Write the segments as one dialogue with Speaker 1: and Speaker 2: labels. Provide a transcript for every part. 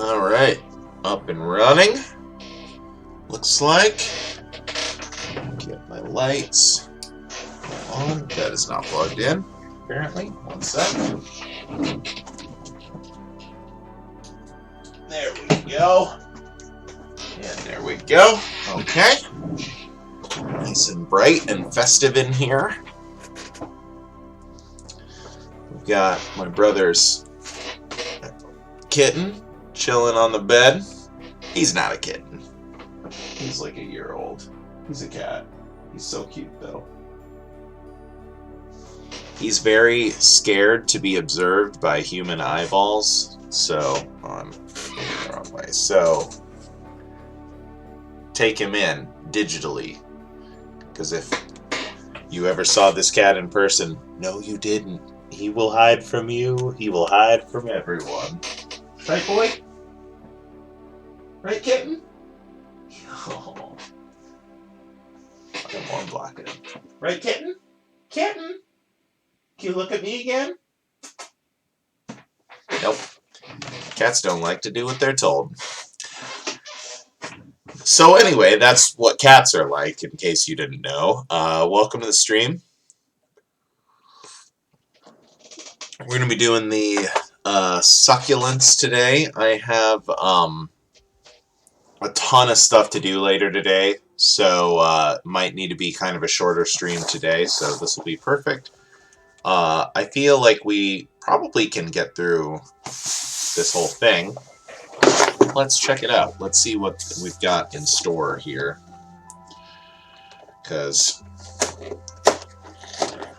Speaker 1: Alright, up and running. Looks like. Get my lights on. That is not plugged in, apparently. One sec. There we go. And there we go. Okay. Nice and bright and festive in here. We've got my brother's kitten chilling on the bed. He's not a kitten. He's like a year old. He's a cat. He's so cute though. He's very scared to be observed by human eyeballs. So, I'm going the wrong way. So, take him in digitally. Because if you ever saw this cat in person, no you didn't. He will hide from you. He will hide from everyone. Right, boy? Right, kitten? Oh. Come on, block it. Right, kitten? Kitten? Can you look at me again? Nope. Cats don't like to do what they're told. So anyway, that's what cats are like, in case you didn't know. Welcome to the stream. We're going to be doing the succulents today. I have a ton of stuff to do later today, so might need to be kind of a shorter stream today, so this will be perfect. I feel like we probably can get through this whole thing. Let's check it out. Let's see what we've got in store here, because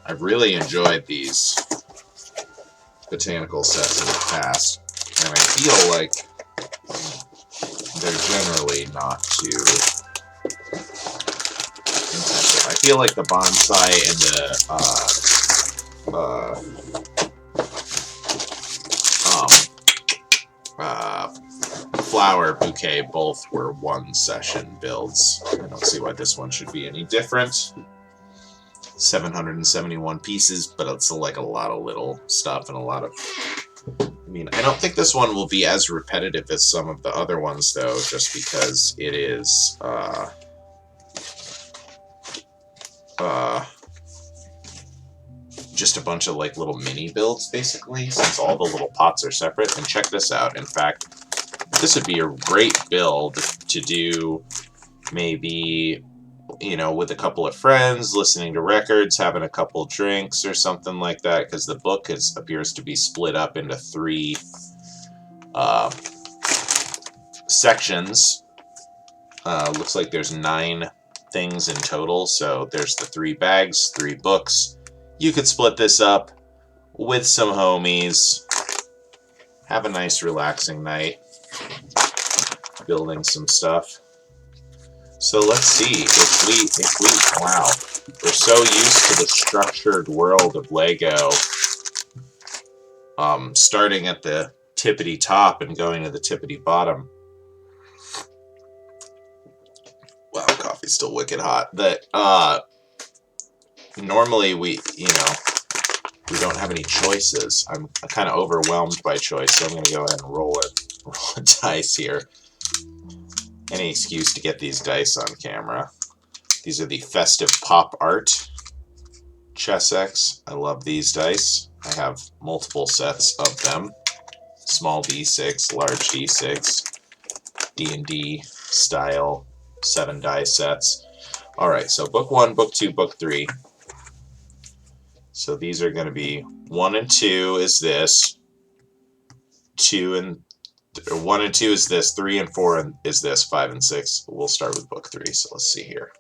Speaker 1: I've really enjoyed these botanical sets in the past, and I feel like they're generally not too intensive. I feel like the bonsai and the flower bouquet both were one session builds. I don't see why this one should be any different. 771 pieces, but it's like a lot of little stuff and a lot of... I mean, I don't think this one will be as repetitive as some of the other ones, though, just because it is, just a bunch of, like, little mini builds, basically, since all the little pots are separate. And check this out. In fact, this would be a great build to do maybe, you know, with a couple of friends, listening to records, having a couple drinks or something like that, because the book appears to be split up into 3 sections. Looks like there's 9 things in total, so there's the 3 bags, 3 books. You could split this up with some homies, have a nice relaxing night, building some stuff. So let's see if we wow, we're so used to the structured world of Lego, starting at the tippity top and going to the tippity bottom. Wow, coffee's still wicked hot. That normally we don't have any choices. I'm kind of overwhelmed by choice, so I'm going to go ahead and roll a dice here. Any excuse to get these dice on camera. These are the Festive Pop Art Chessex. I love these dice. I have multiple sets of them. Small D6, large D6, D&D style 7 die sets. Alright, so book 1, book 2, book 3. So these are going to be 1 and 2 is this. 1 and 2 is this, 3 and 4 is this, 5 and 6. We'll start with book 3, so let's see here.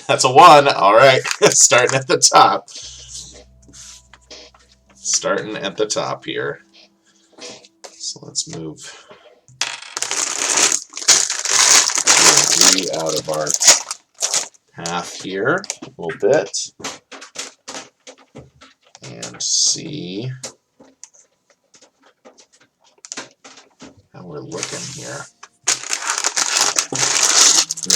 Speaker 1: That's a 1, alright. Starting at the top. Starting at the top here. So let's move 3 out of our path here a little bit. And see how we're looking here.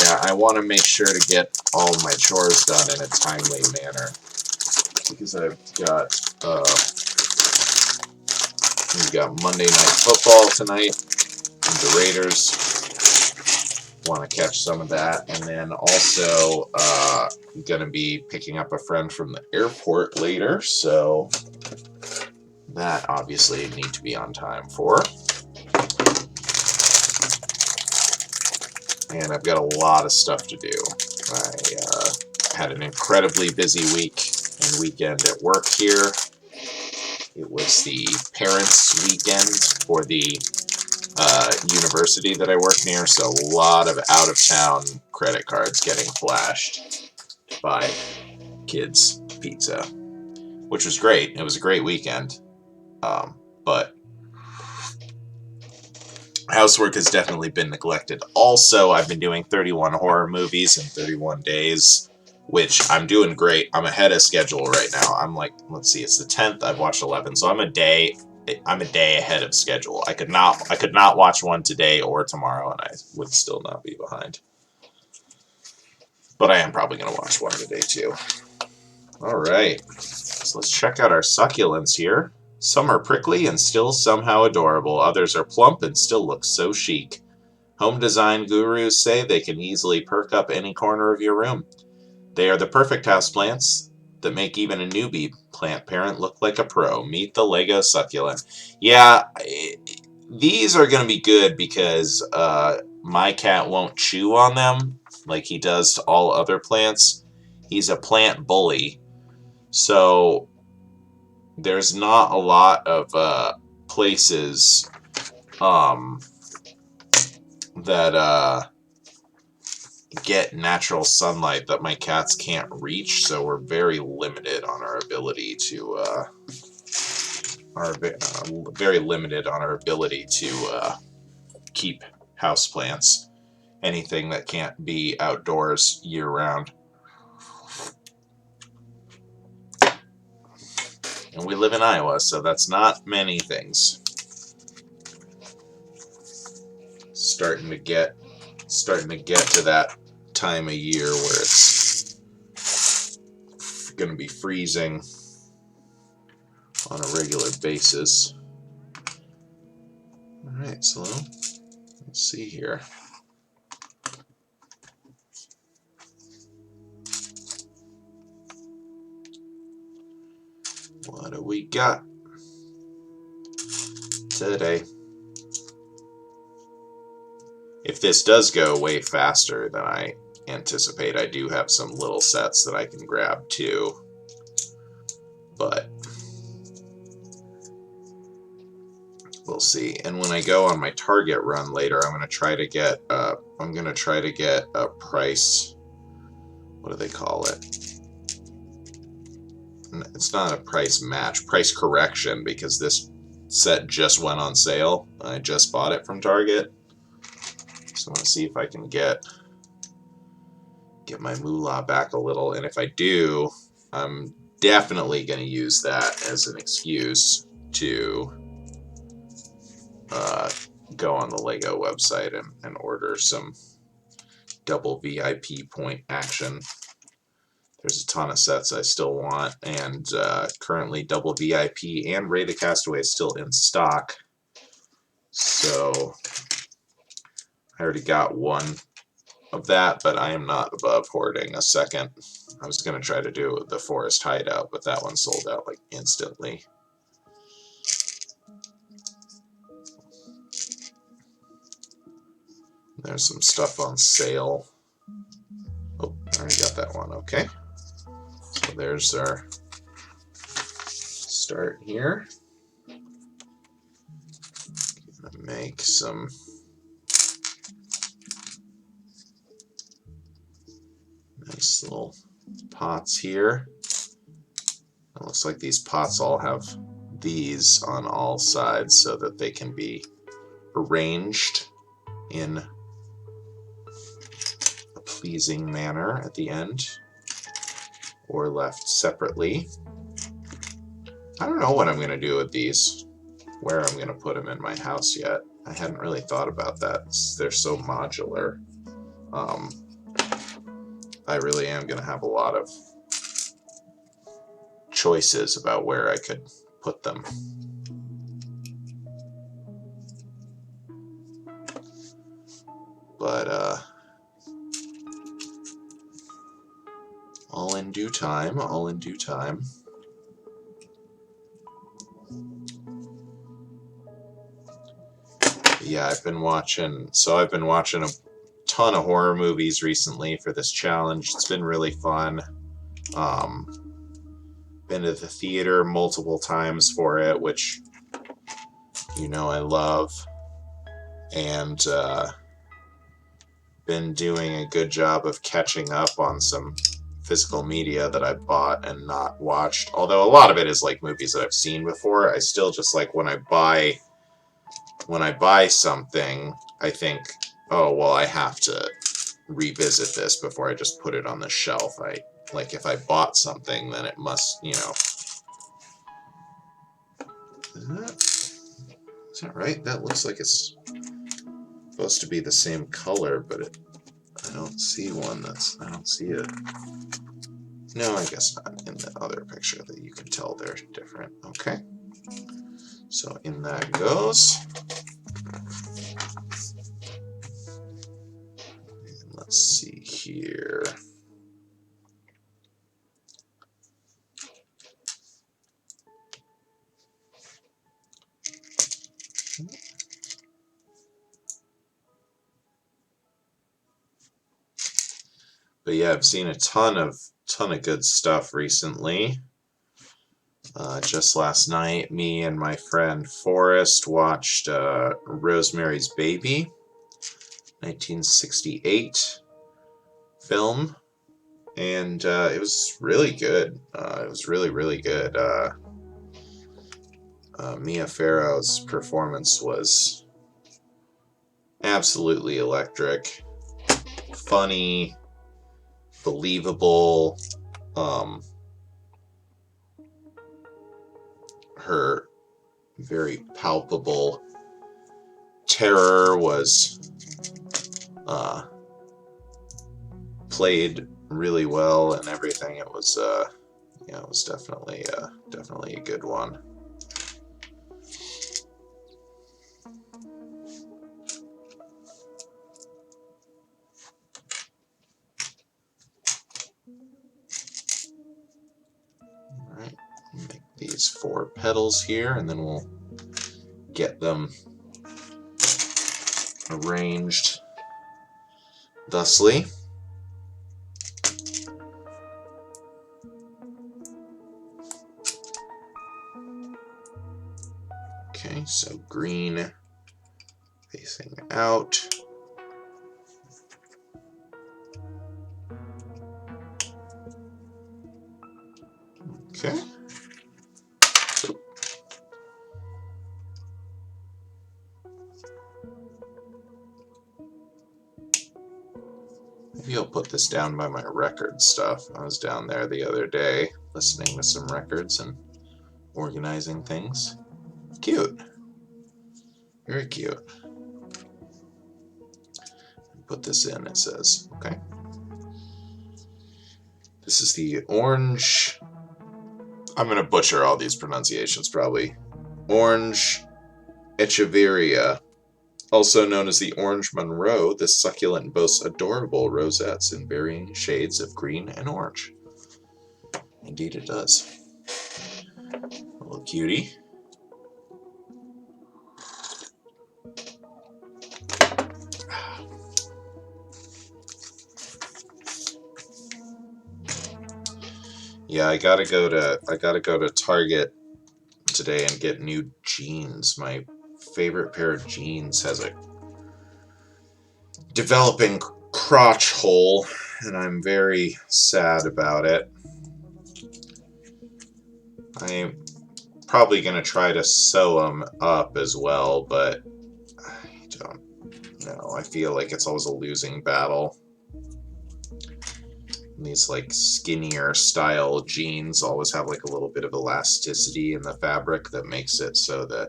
Speaker 1: Yeah, I want to make sure to get all my chores done in a timely manner, because I've got We've got Monday Night Football tonight. The Raiders. Want to catch some of that. And then also going to be picking up a friend from the airport later. So that obviously need to be on time for. And I've got a lot of stuff to do. I had an incredibly busy week and weekend at work here. It was the parents' weekend for the university that I work near, so a lot of out-of-town credit cards getting flashed to buy kids pizza, which was great. It was a great weekend, but housework has definitely been neglected. Also, I've been doing 31 horror movies in 31 days, which I'm doing great. I'm ahead of schedule right now. I'm like, let's see, it's the 10th. I've watched 11, so I'm a day ahead of schedule. I could not watch one today or tomorrow, and I would still not be behind. But I am probably going to watch one today too. All right, so let's check out our succulents here. Some are prickly and still somehow adorable. Others are plump and still look so chic. Home design gurus say they can easily perk up any corner of your room. They are the perfect houseplants that make even a newbie plant parent look like a pro. Meet the Lego succulent. Yeah, these are going to be good because my cat won't chew on them like he does to all other plants. He's a plant bully. So there's not a lot of places that get natural sunlight that my cats can't reach, so we're very limited on our ability to keep houseplants. Anything that can't be outdoors year round. And we live in Iowa, so that's not many things. Starting to get to that time of year where it's going to be freezing on a regular basis. All right, so let's see here. What do we got today? If this does go way faster than I anticipate, I do have some little sets that I can grab too. But we'll see. And when I go on my Target run later, I'm gonna try to get a price. What do they call it? It's not a price match, price correction, because this set just went on sale. I just bought it from Target. So I want to see if I can get my moolah back a little, and if I do, I'm definitely going to use that as an excuse to go on the Lego website and order some double VIP point action. There's a ton of sets I still want, and currently double VIP and Ray the Castaway is still in stock. So I already got one of that, but I am not above hoarding a second. I was going to try to do the Forest Hideout, but that one sold out like instantly. There's some stuff on sale. Oh, I already got that one. Okay. So there's our start here. Gonna make some nice little pots here. It looks like these pots all have these on all sides so that they can be arranged in a pleasing manner at the end, or left separately. I don't know what I'm going to do with these, where I'm going to put them in my house yet. I hadn't really thought about that. They're so modular. I really am going to have a lot of choices about where I could put them. But all in due time, all in due time. Yeah, I've been watching a ton of horror movies recently for this challenge. It's been really fun. Been to the theater multiple times for it, which you know I love, and been doing a good job of catching up on some physical media that I bought and not watched. Although a lot of it is like movies that I've seen before. I still just like when I buy something, I think, oh well, I have to revisit this before I just put it on the shelf. Like if I bought something, then it must, you know. Is that right? That looks like it's supposed to be the same color, but I don't see one I don't see it. No, I guess not. In the other picture that you can tell they're different. Okay. So in that goes. And let's see here. But yeah, I've seen a ton of good stuff recently. Just last night, me and my friend Forrest watched Rosemary's Baby, 1968 film, and it was really good. It was really, really good. Mia Farrow's performance was absolutely electric, funny, believable. Her very palpable terror was played really well and everything. It was yeah, it was definitely a good one. All right, make these 4 petals here, and then we'll get them arranged thusly. Okay, so green facing out. Okay. Maybe I'll put this down by my record stuff. I was down there the other day listening to some records and organizing things. Cute. Very cute. Put this in, it says. Okay. This is the orange. I'm going to butcher all these pronunciations probably. Orange Echeveria. Also known as the Orange Monroe, this succulent boasts adorable rosettes in varying shades of green and orange. Indeed it does. A little cutie. Yeah, I gotta go to Target today and get new jeans. My favorite pair of jeans has a developing crotch hole, and I'm very sad about it. I'm probably going to try to sew them up as well, but I don't know. I feel like it's always a losing battle. These like skinnier style jeans always have like a little bit of elasticity in the fabric that makes it so that,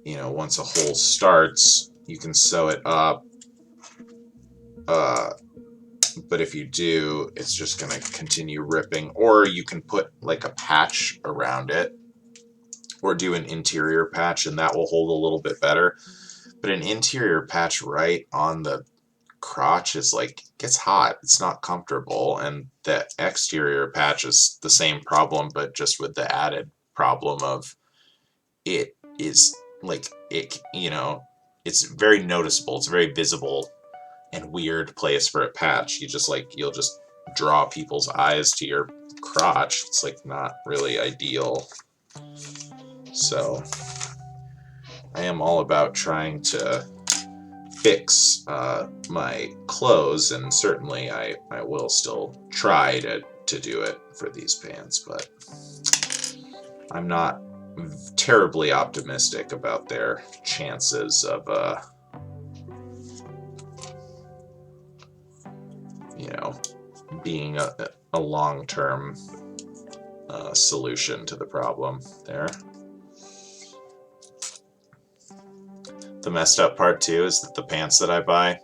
Speaker 1: you know, once a hole starts, you can sew it up. But if you do, it's just going to continue ripping. Or you can put like a patch around it, or do an interior patch, and that will hold a little bit better. But an interior patch right on the crotch is like, gets hot. It's not comfortable. And the exterior patch is the same problem, but just with the added problem of it is like, it's very noticeable. It's a very visible and weird place for a patch. You'll just draw people's eyes to your crotch. It's like not really ideal. So I am all about trying to fix my clothes, and certainly I will still try to do it for these pants, but I'm not terribly optimistic about their chances of being a long-term solution to the problem there. The messed up part too is that the pants that I buy,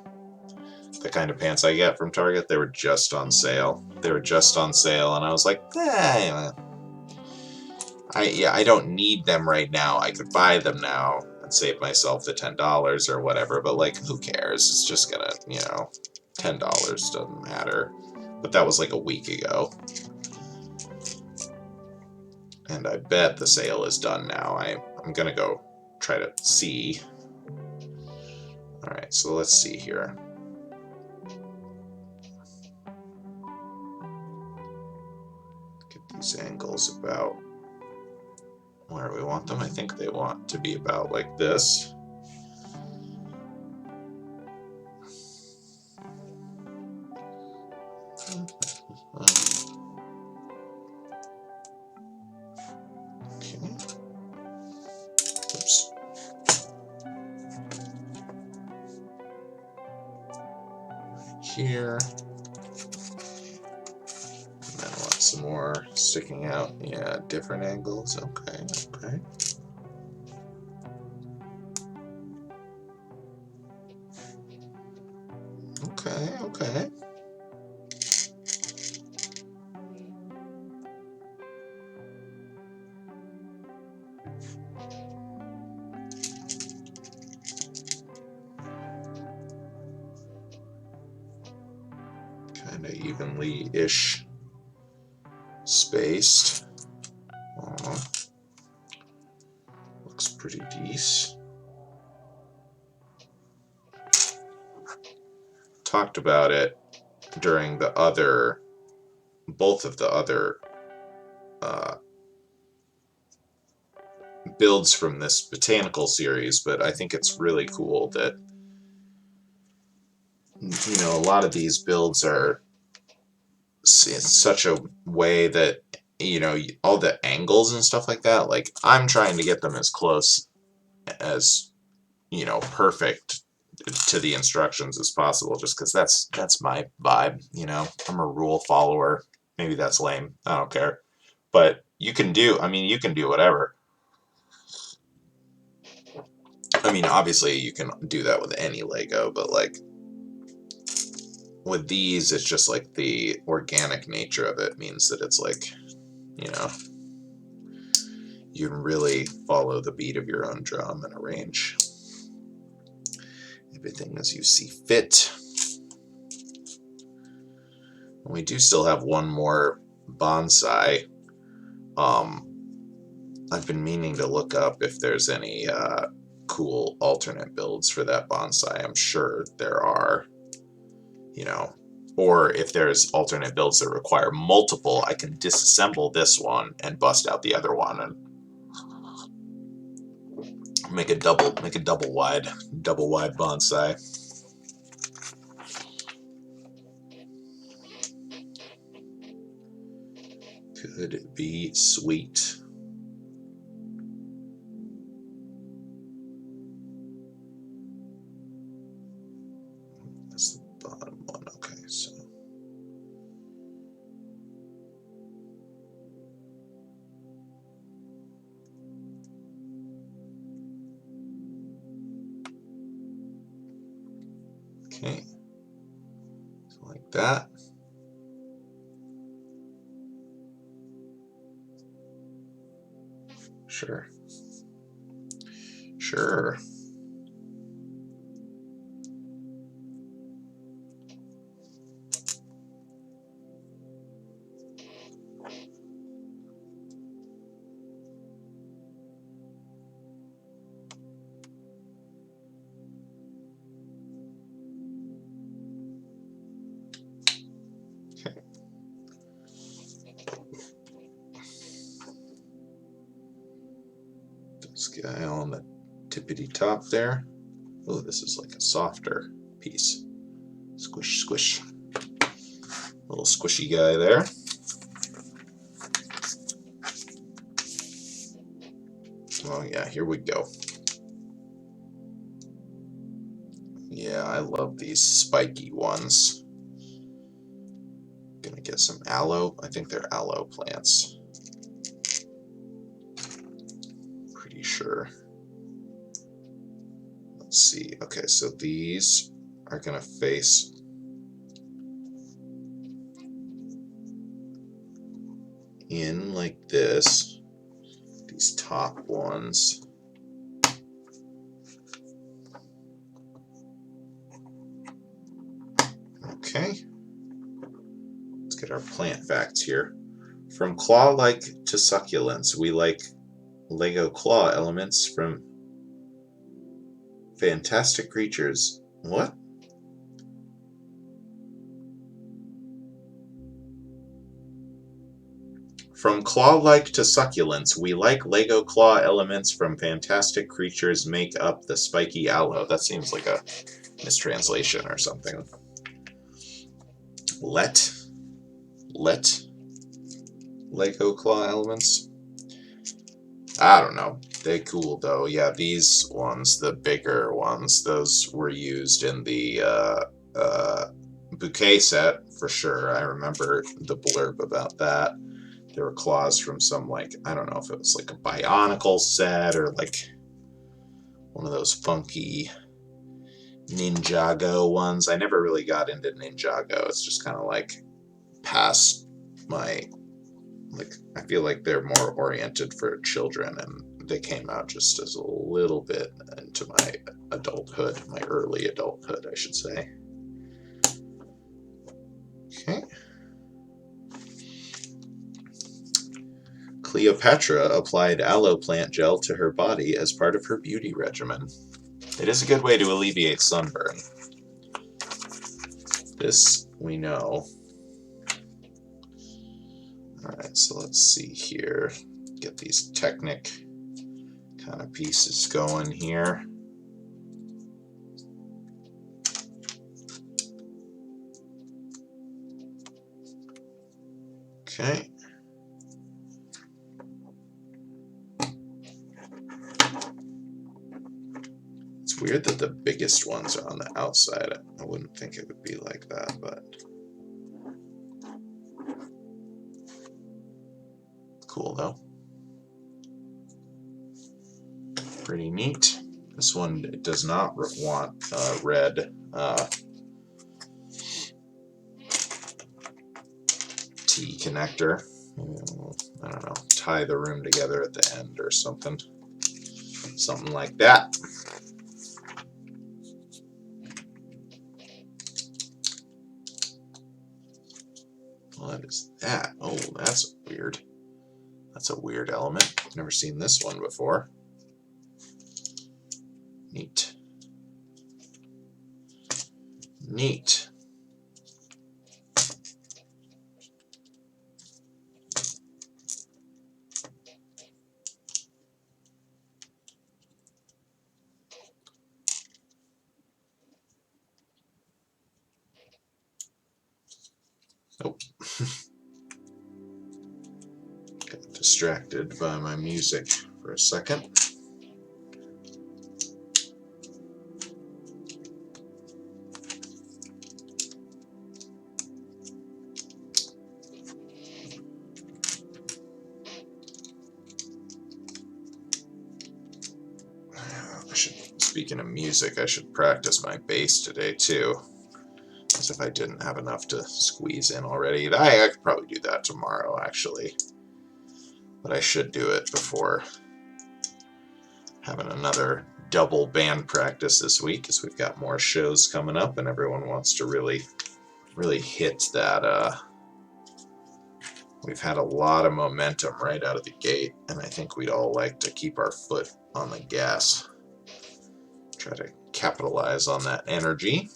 Speaker 1: the kind of pants I get from Target, they were just on sale. They were just on sale, and I was like, I don't need them right now. I could buy them now and save myself the $10 or whatever, but like, who cares? It's just gonna, $10 doesn't matter. But that was like a week ago. And I bet the sale is done now. I'm gonna go try to see. Alright, so let's see here. Get these angles about where we want them. I think they want to be about like this. Okay. Oops. Here. And then I want some more sticking out. Yeah, different angles. Okay, okay. Okay, okay. Kind of evenly-ish spaced. Looks pretty decent. Talked about it during both of the other builds from this botanical series, but I think it's really cool that a lot of these builds are in such a way that all the angles and stuff like that, like I'm trying to get them as close as perfect to the instructions as possible, just because that's my vibe. I'm a rule follower. Maybe that's lame, I don't care, but you can do whatever. I mean, obviously you can do that with any Lego, but like with these, it's just like the organic nature of it means that it's like, you can really follow the beat of your own drum and arrange everything as you see fit. And we do still have one more bonsai. I've been meaning to look up if there's any cool alternate builds for that bonsai. I'm sure there are, or if there's alternate builds that require multiple, I can disassemble this one and bust out the other one and make a double wide bonsai. Could be sweet. That's the bottom one. Okay, so okay, so like that. Sure. This guy on the tippity top there. Oh, this is like a softer piece. Squish, squish. Little squishy guy there. Oh yeah, here we go. Yeah, I love these spiky ones. Gonna get some aloe. I think they're aloe plants. Pretty sure. Let's see. Okay, so these are gonna face in like this. These top ones. Okay. Let's get our plant facts here. From claw-like to succulents, we like Lego claw elements from fantastic creatures. What? From claw-like to succulents, we like Lego claw elements from fantastic creatures make up the spiky aloe. That seems like a mistranslation or something. Let Lego claw elements. I don't know. They're cool though. Yeah, these ones, the bigger ones, those were used in the bouquet set for sure. I remember the blurb about that. There were claws from some, like, I don't know if it was like a Bionicle set or like one of those funky Ninjago ones. I never really got into Ninjago. It's just kind of like past my, like, I feel like they're more oriented for children, and they came out just as a little bit into my adulthood, my early adulthood, I should say. Okay. Cleopatra applied aloe plant gel to her body as part of her beauty regimen. It is a good way to alleviate sunburn. This we know. Alright, so let's see here. Get these Technic kind of pieces going here. Okay. It's weird that the biggest ones are on the outside. I wouldn't think it would be like that, but cool though. Pretty neat. This one does not want red T connector. I don't know, tie the room together at the end or something. Something like that. What is that? Oh, that's weird. That's a weird element. I've never seen this one before. Neat. Neat. Nope. Got distracted by my music for a second. Speaking of music, I should practice my bass today too. As if I didn't have enough to squeeze in already. I could probably do that tomorrow, actually. But I should do it before having another double band practice this week, because we've got more shows coming up and everyone wants to really hit that. We've had a lot of momentum right out of the gate, and I think we'd all like to keep our foot on the gas. Try to capitalize on that energy.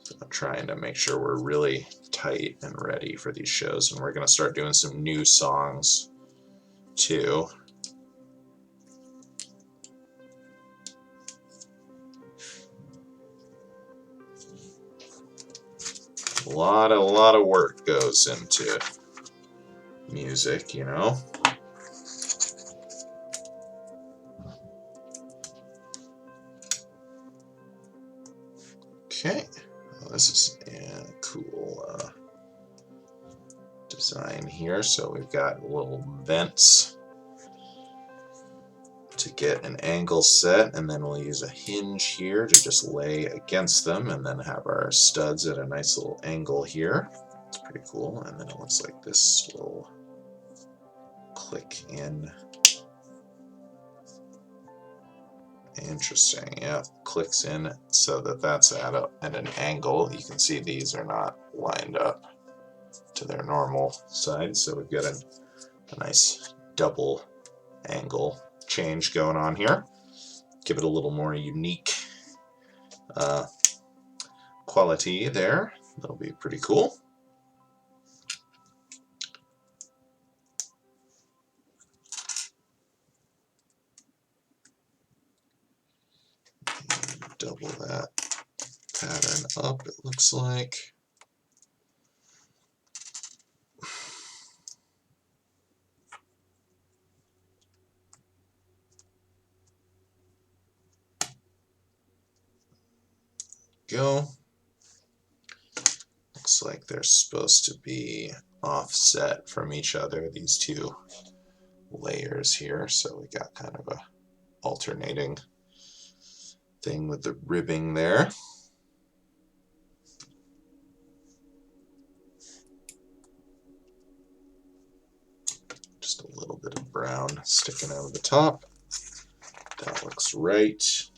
Speaker 1: So I'm trying to make sure we're really tight and ready for these shows, and we're going to start doing some new songs too. A lot of work goes into music, you know. Okay, well, this is a cool design here. So we've got little vents to get an angle set, and then we'll use a hinge here to just lay against them, and then have our studs at a nice little angle here. It's pretty cool. And then it looks like this will click in. Interesting, yeah, clicks in so that that's at an angle. You can see these are not lined up to their normal side, so we've got a nice double angle change going on here. Give it a little more unique quality there. That'll be pretty cool. Double that pattern up, it looks like. Go. Looks like they're supposed to be offset from each other, these two layers here, so we got kind of a alternating thing with the ribbing there. Just a little bit of brown sticking out of the top. That looks right.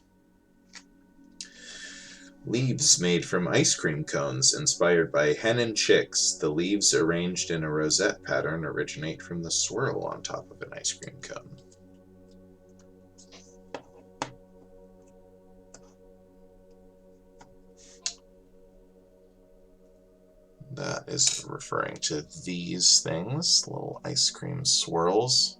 Speaker 1: Leaves made from ice cream cones inspired by hen and chicks. The leaves arranged in a rosette pattern originate from the swirl on top of an ice cream cone. That is referring to these things, little ice cream swirls.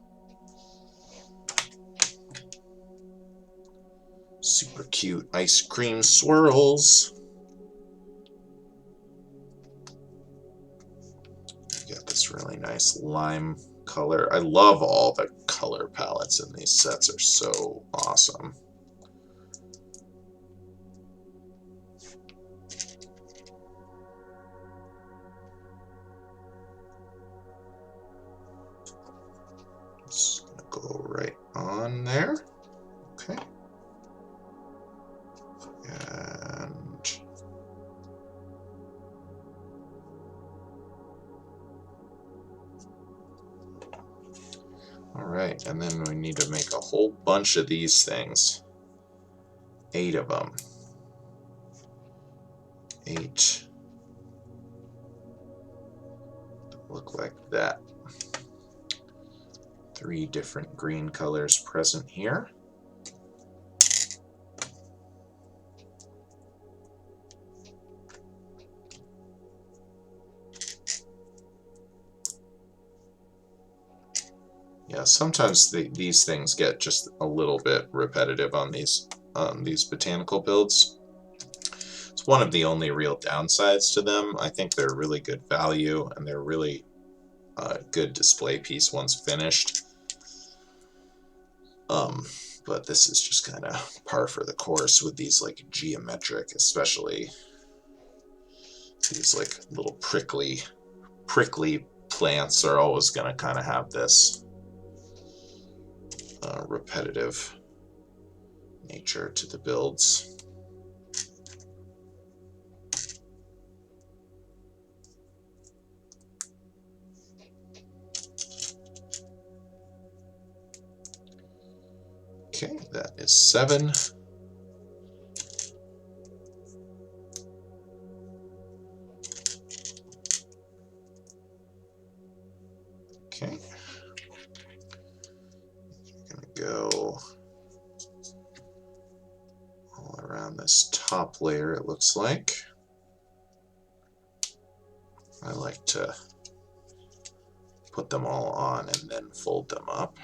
Speaker 1: Super cute ice cream swirls. You got this really nice lime color. I love all the color palettes in these sets, are so awesome. Just gonna go right on there. Okay. And all right, and then we need to make a whole bunch of these things. 8 of them. 8. Look like that. 3 different green colors present here. Yeah, sometimes these things get just a little bit repetitive on these botanical builds. It's one of the only real downsides to them. I think they're really good value, and they're really good display piece once finished. But this is just kind of par for the course with these like geometric, especially these like little prickly plants are always going to kind of have this repetitive nature to the builds. Okay, that is 7. Okay, I'm gonna go all around this top layer, it looks like. I like to put them all on and then fold them up.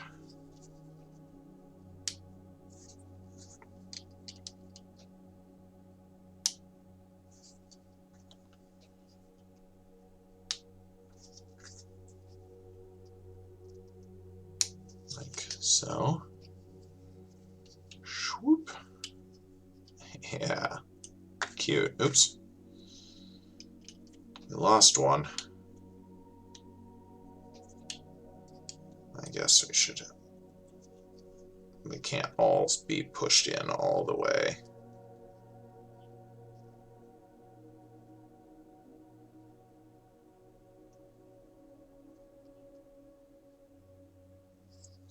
Speaker 1: So, swoop. Yeah, cute. Oops. We lost one. I guess we should. We can't all be pushed in all the way.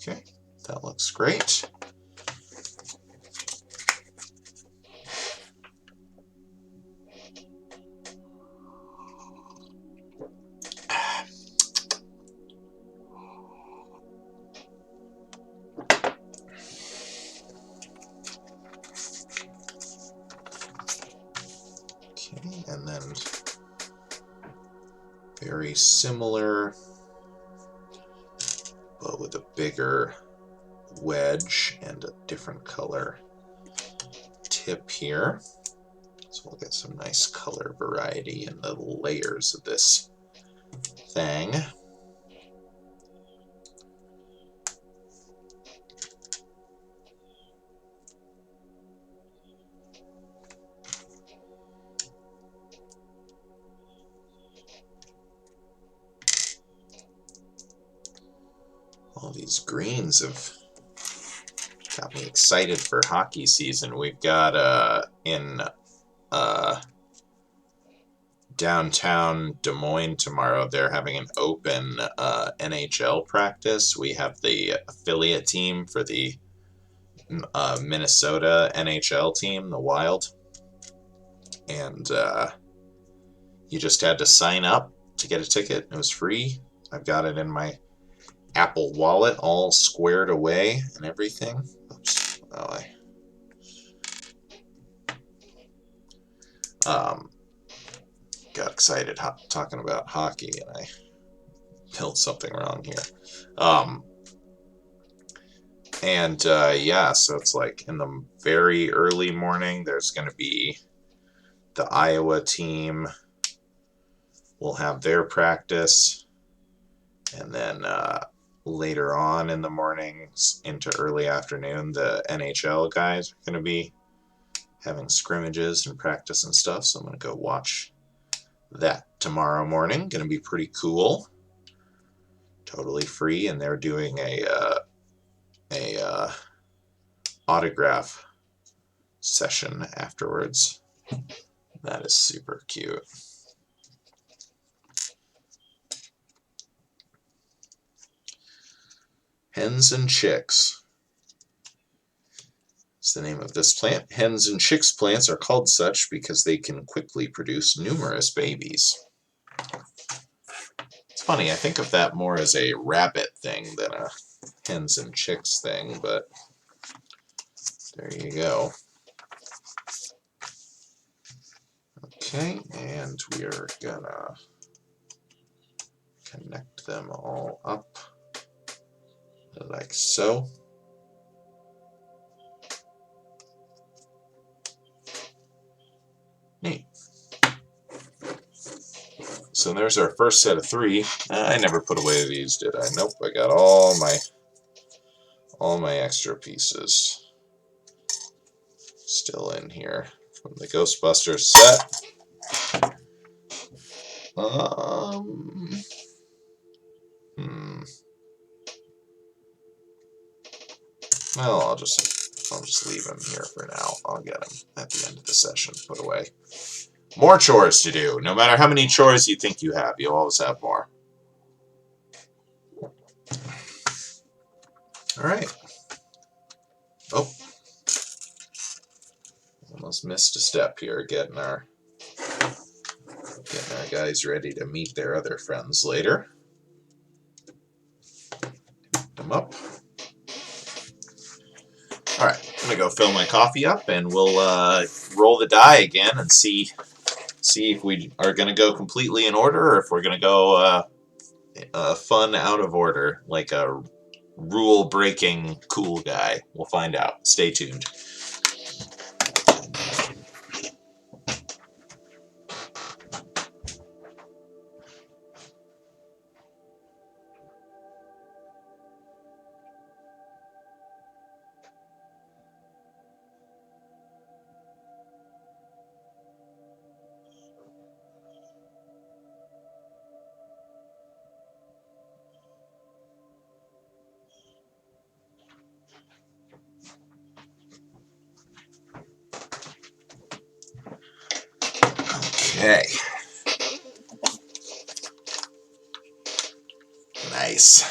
Speaker 1: Okay, that looks great. Okay, and then very similar, but with a bigger wedge and a different color tip here. So we'll get some nice color variety in the layers of this thing. All these greens have got me excited for hockey season. We've got in downtown Des Moines tomorrow, they're having an open NHL practice. We have the affiliate team for the Minnesota NHL team, the Wild. And you just had to sign up to get a ticket. It was free. I've got it in my Apple Wallet all squared away and everything. Oops. Oh, I got excited talking about hockey and I built something wrong here. Yeah, so it's like in the very early morning, there's going to be the Iowa team will have their practice, and then later on in the mornings into early afternoon, the NHL guys are going to be having scrimmages and practice and stuff, so I'm going to go watch that tomorrow morning. Going to be pretty cool. Totally free, and they're doing a autograph session afterwards. That is super cute. Hens and chicks. It's the name of this plant. Hens and chicks plants are called such because they can quickly produce numerous babies. It's funny, I think of that more as a rabbit thing than a hens and chicks thing, but there you go. Okay, and we are gonna connect them all up like so. Neat. So there's our first set of 3. I never put away these, did I? Nope, I got all my extra pieces still in here from the Ghostbusters set. Well, I'll just leave him here for now. I'll get him at the end of the session put away. More chores to do. No matter how many chores you think you have, you'll always have more. Alright. Oh. Almost missed a step here getting our guys ready to meet their other friends later. Pick them up. Alright, I'm going to go fill my coffee up and we'll roll the die again and see if we are going to go completely in order or if we're going to go fun out of order, like a rule-breaking cool guy. We'll find out. Stay tuned. Okay. Nice.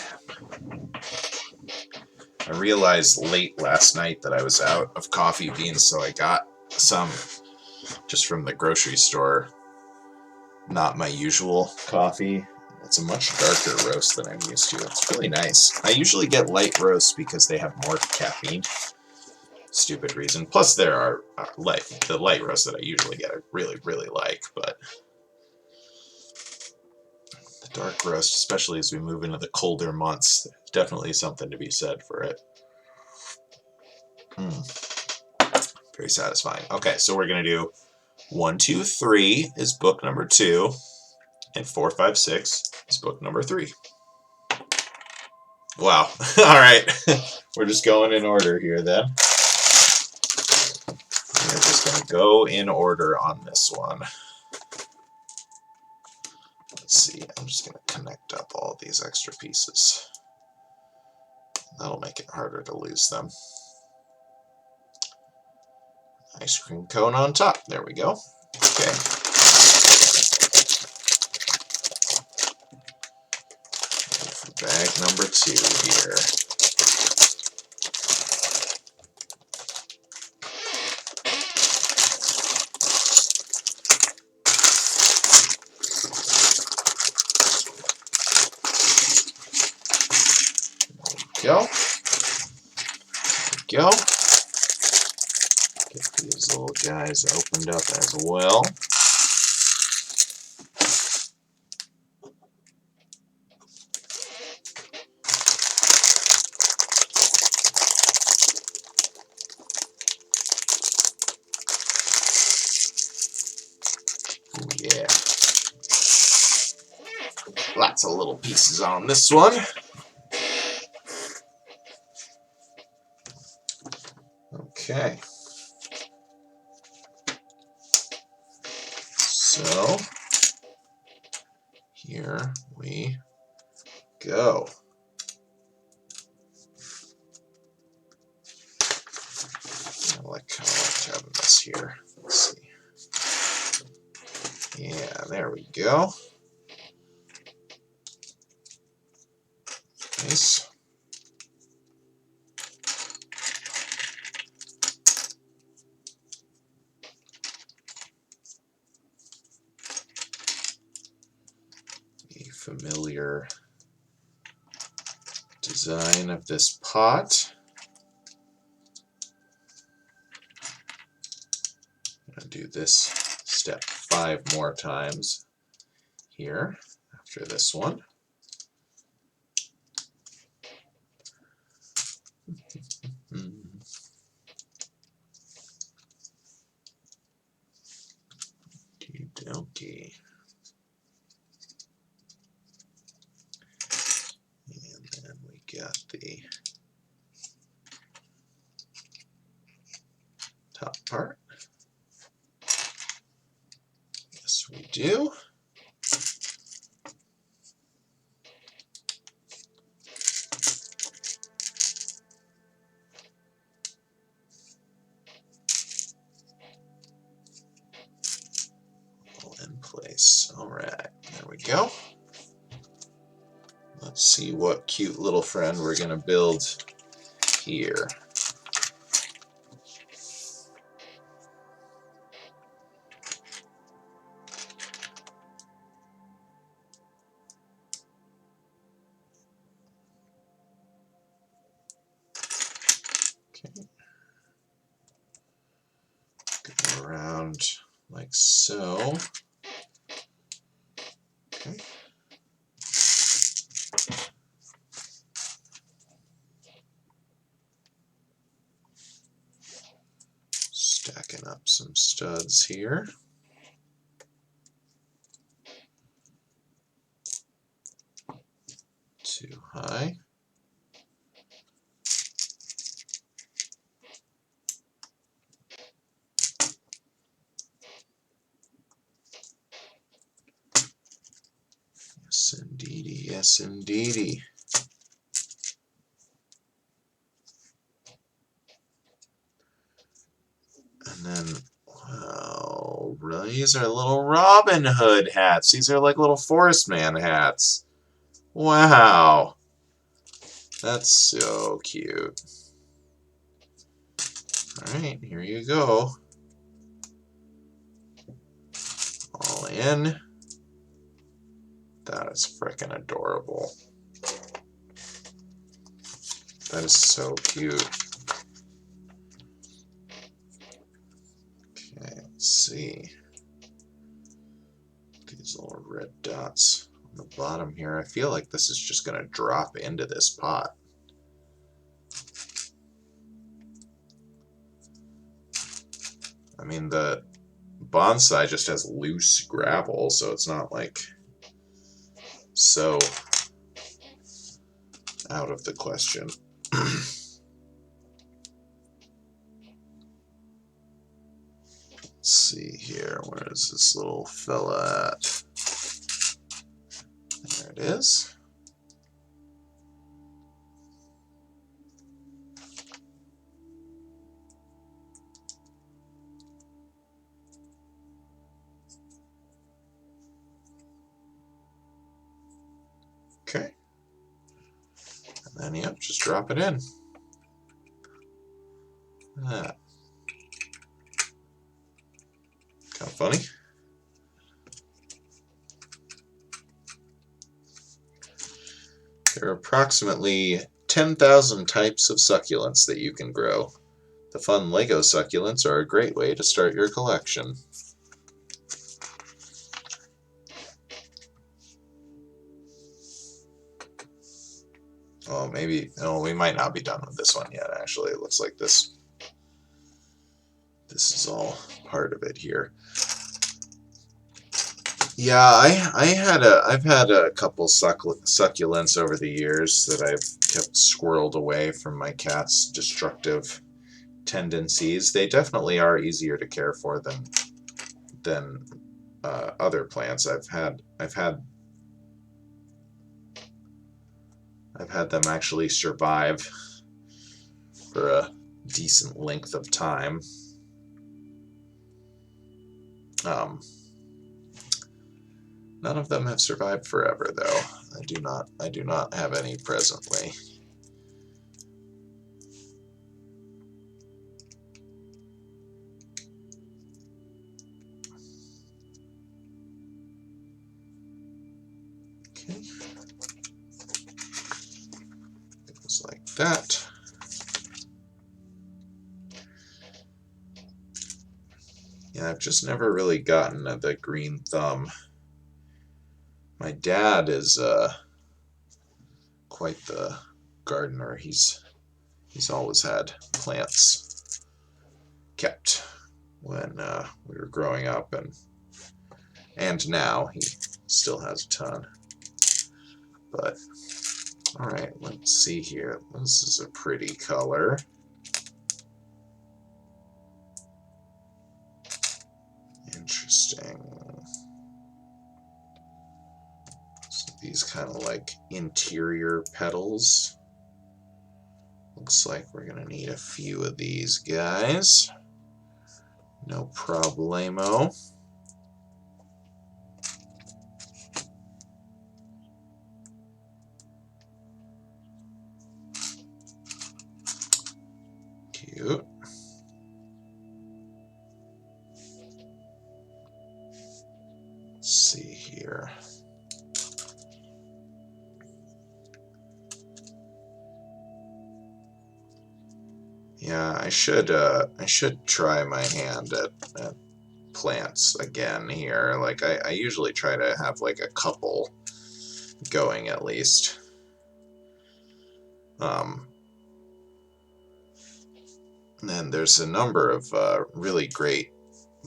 Speaker 1: I realized late last night that I was out of coffee beans, so I got some just from the grocery store. Not my usual coffee. It's a much darker roast than I'm used to. It's really nice. I usually get light roasts because they have more caffeine. Stupid reason. Plus, there are the light roasts that I usually get I really, really like, but the dark roast, especially as we move into the colder months, definitely something to be said for it. Very satisfying. Okay, so we're going to do 1, 2, 3 is book number 2, and 4, 5, 6 is book number 3. Wow. All right. We're just going in order here then. We're just going to go in order on this one. Let's see. I'm just going to connect up all these extra pieces. That'll make it harder to lose them. Ice cream cone on top. There we go. Okay. Bag number 2 here. Go. There we go. Get these little guys opened up as well. Ooh, yeah. Lots of little pieces on this one. Okay. So, here we go. I like having this here. Let's see. Yeah, there we go. Nice. The familiar design of this pot. I'm going to do this step 5 more times here after this one. Okey-dokey. And then we got the top part. Yes, we do. All in place. All right, there we go. Let's see what cute little friend we're going to build here. Okay. Go around like so. Okay. Stacking up some studs here. Too high. Yes, indeedy. Yes, indeedy. And then, well, Oh, really? These are little Robin Hood hats. These are like little Forest Man hats. Wow. That's so cute. Alright, here you go. All in. That is frickin' adorable. That is so cute. Okay, let's see. These little red dots on the bottom here. I feel like this is just going to drop into this pot. I mean, the bonsai just has loose gravel, so it's not like so out of the question. Let's see here, where is this little fella at? There it is. Okay. And then, yep, just drop it in. That. Kind of funny. There are approximately 10,000 types of succulents that you can grow. The fun Lego succulents are a great way to start your collection. Oh, maybe, oh, we might not be done with this one yet, actually. It looks like this is all part of it here. Yeah, I've had a couple succulents over the years that I've kept squirreled away from my cat's destructive tendencies. They definitely are easier to care for than other plants. I've had them actually survive for a decent length of time. None of them have survived forever, though. I do not have any presently. Okay. Goes like that. Yeah, I've just never really gotten the green thumb. My dad is quite the gardener. He's always had plants kept when we were growing up, and now he still has a ton. But all right, let's see here. This is a pretty color. Interesting. So these kind of like interior petals. Looks like we're gonna need a few of these guys. No problemo. Cute. Let's see here. Yeah, I should try my hand at plants again here. Like I usually try to have like a couple going at least. And then there's a number of really great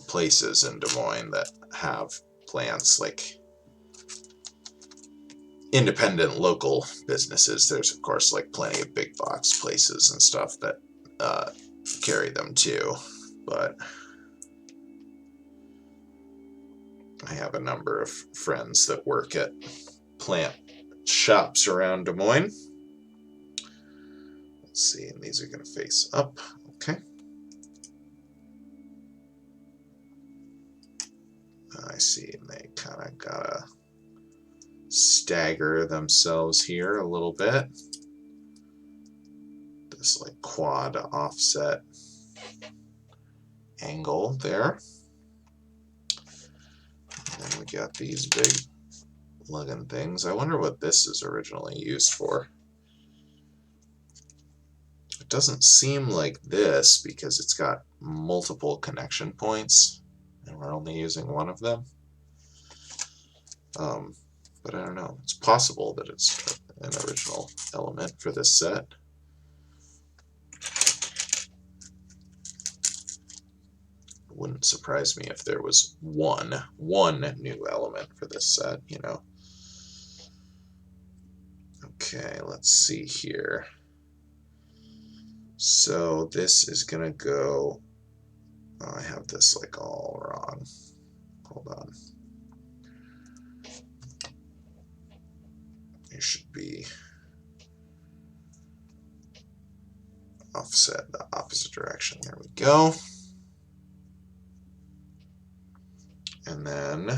Speaker 1: places in Des Moines that have plants, like independent local businesses. There's of course like plenty of big box places and stuff that carry them too, but I have a number of friends that work at plant shops around Des Moines. Let's see, and these are going to face up. Okay. I see, and they kind of gotta stagger themselves here a little bit. This like quad offset angle there. And then we got these big lugging things. I wonder what this is originally used for. It doesn't seem like this because it's got multiple connection points and we're only using one of them. But I don't know. It's possible that it's an original element for this set. Wouldn't surprise me if there was one new element for this set, you know. Okay, let's see here. So this is gonna go, oh, I have this like all wrong. Hold on. It should be offset the opposite direction. There we go. And then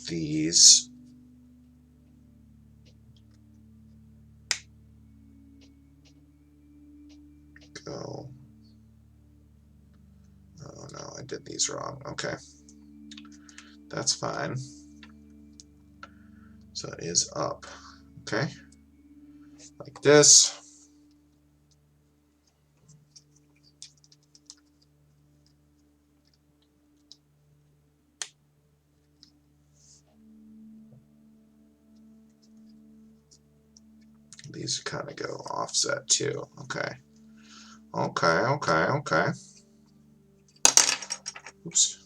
Speaker 1: these go, oh no, I did these wrong. Okay, that's fine. So it is up, okay, like this. These kind of go offset too. Okay. Okay. Oops.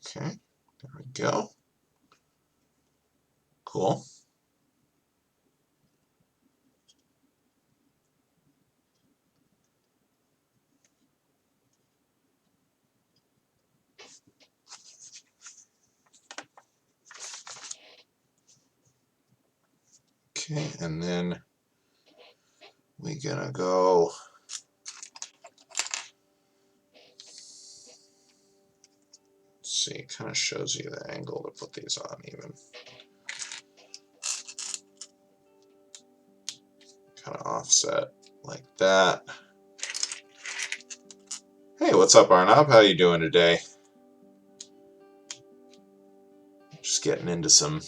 Speaker 1: Okay. There we go. Cool. Okay, and then we're gonna go see, it kind of shows you the angle to put these on even. Kind of offset like that. Hey, what's up, Arnab? How you doing today? Just getting into some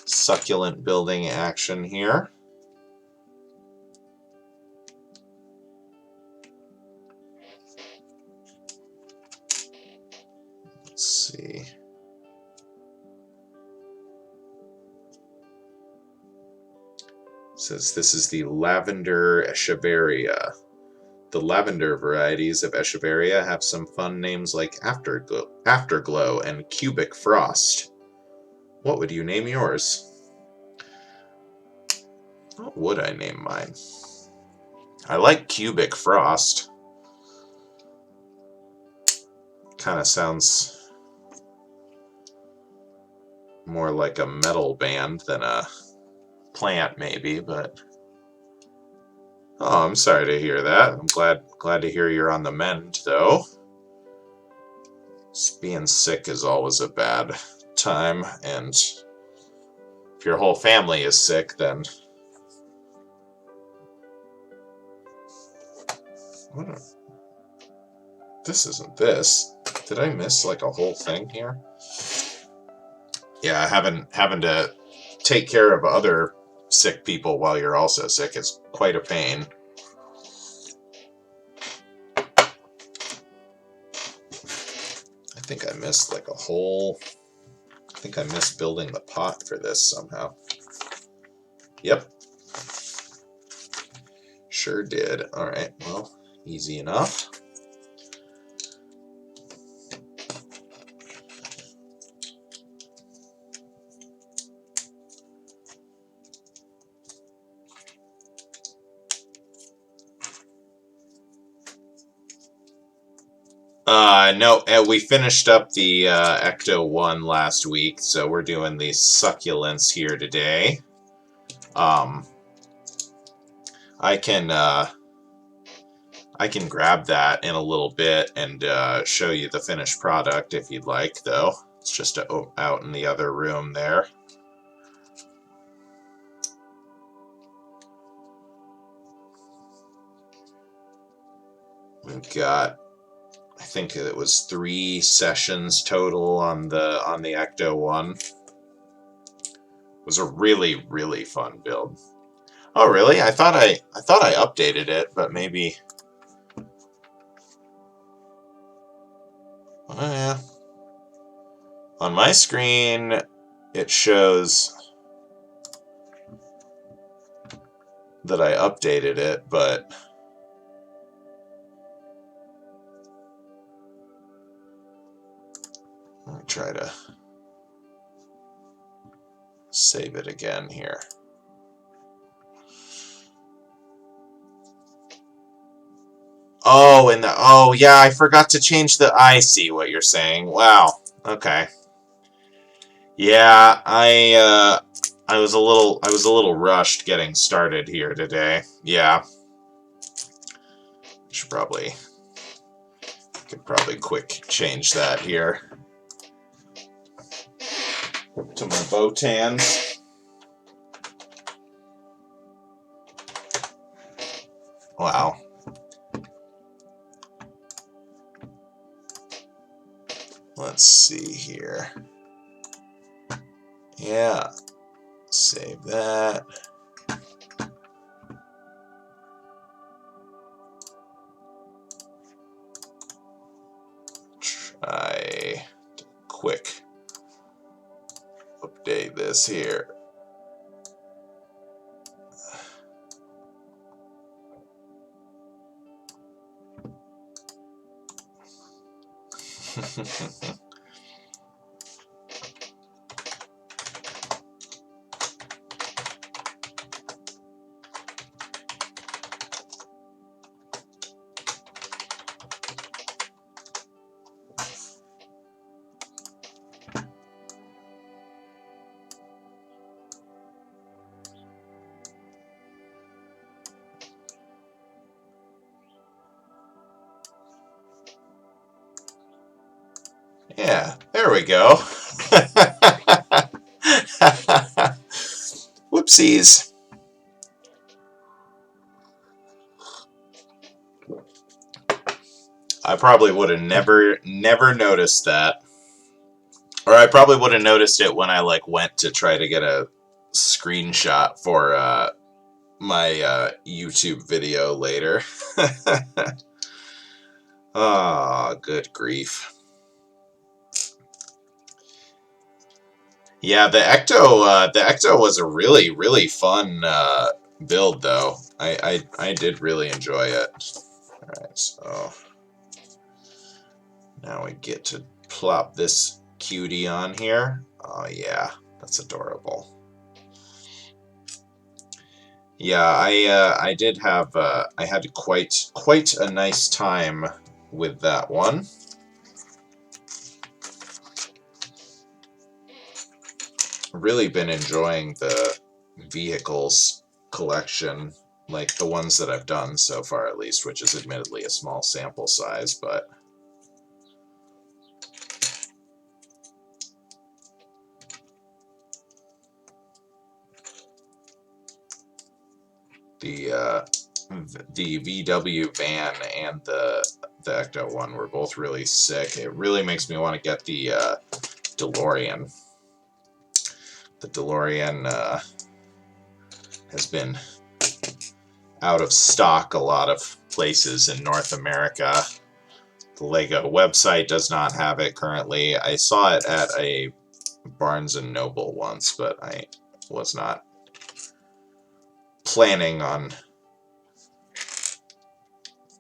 Speaker 1: succulent building action here. Let's see. It says this is the lavender echeveria. The lavender varieties of echeveria have some fun names like Afterglow and Cubic Frost. What would you name yours? What would I name mine? I like Cubic Frost. Kind of sounds more like a metal band than a plant, maybe, but oh, I'm sorry to hear that. I'm glad to hear you're on the mend, though. Being sick is always a bad time, and if your whole family is sick, then this isn't this. Did I miss like a whole thing here? Yeah, having to take care of other sick people while you're also sick is quite a pain. I think I missed like a whole... I think I missed building the pot for this somehow. Yep. Sure did. Alright, well, easy enough. No, we finished up the Ecto 1 last week, so we're doing the succulents here today. I can grab that in a little bit and show you the finished product if you'd like, though. It's just out in the other room there. We've got, I think it was 3 sessions total on the Ecto 1. It was a really, really fun build. Oh, really? I thought I updated it, but maybe. Oh, yeah. On my screen, it shows that I updated it, but let me try to save it again here. Oh, oh yeah, I forgot to change the. I see what you're saying. Wow. Okay. Yeah, I was a little rushed getting started here today. Yeah. Could probably quick change that here to my Botans. Wow. Let's see here. Yeah. Save that. Try to quick update this here. Yeah, there we go. Whoopsies. I probably would have never noticed that. Or I probably would have noticed it when I went to try to get a screenshot for my YouTube video later. Ah, good grief. Yeah, the Ecto was a really, really fun build, though. I did really enjoy it. Alright, so now we get to plop this cutie on here. Oh yeah, that's adorable. Yeah, I did have I had quite a nice time with that one. Really been enjoying the vehicles collection, like the ones that I've done so far at least, which is admittedly a small sample size, but the VW van and the Ecto one were both really sick. It really makes me want to get the DeLorean. The DeLorean has been out of stock a lot of places in North America. The Lego website does not have it currently. I saw it at a Barnes & Noble once, but I was not planning on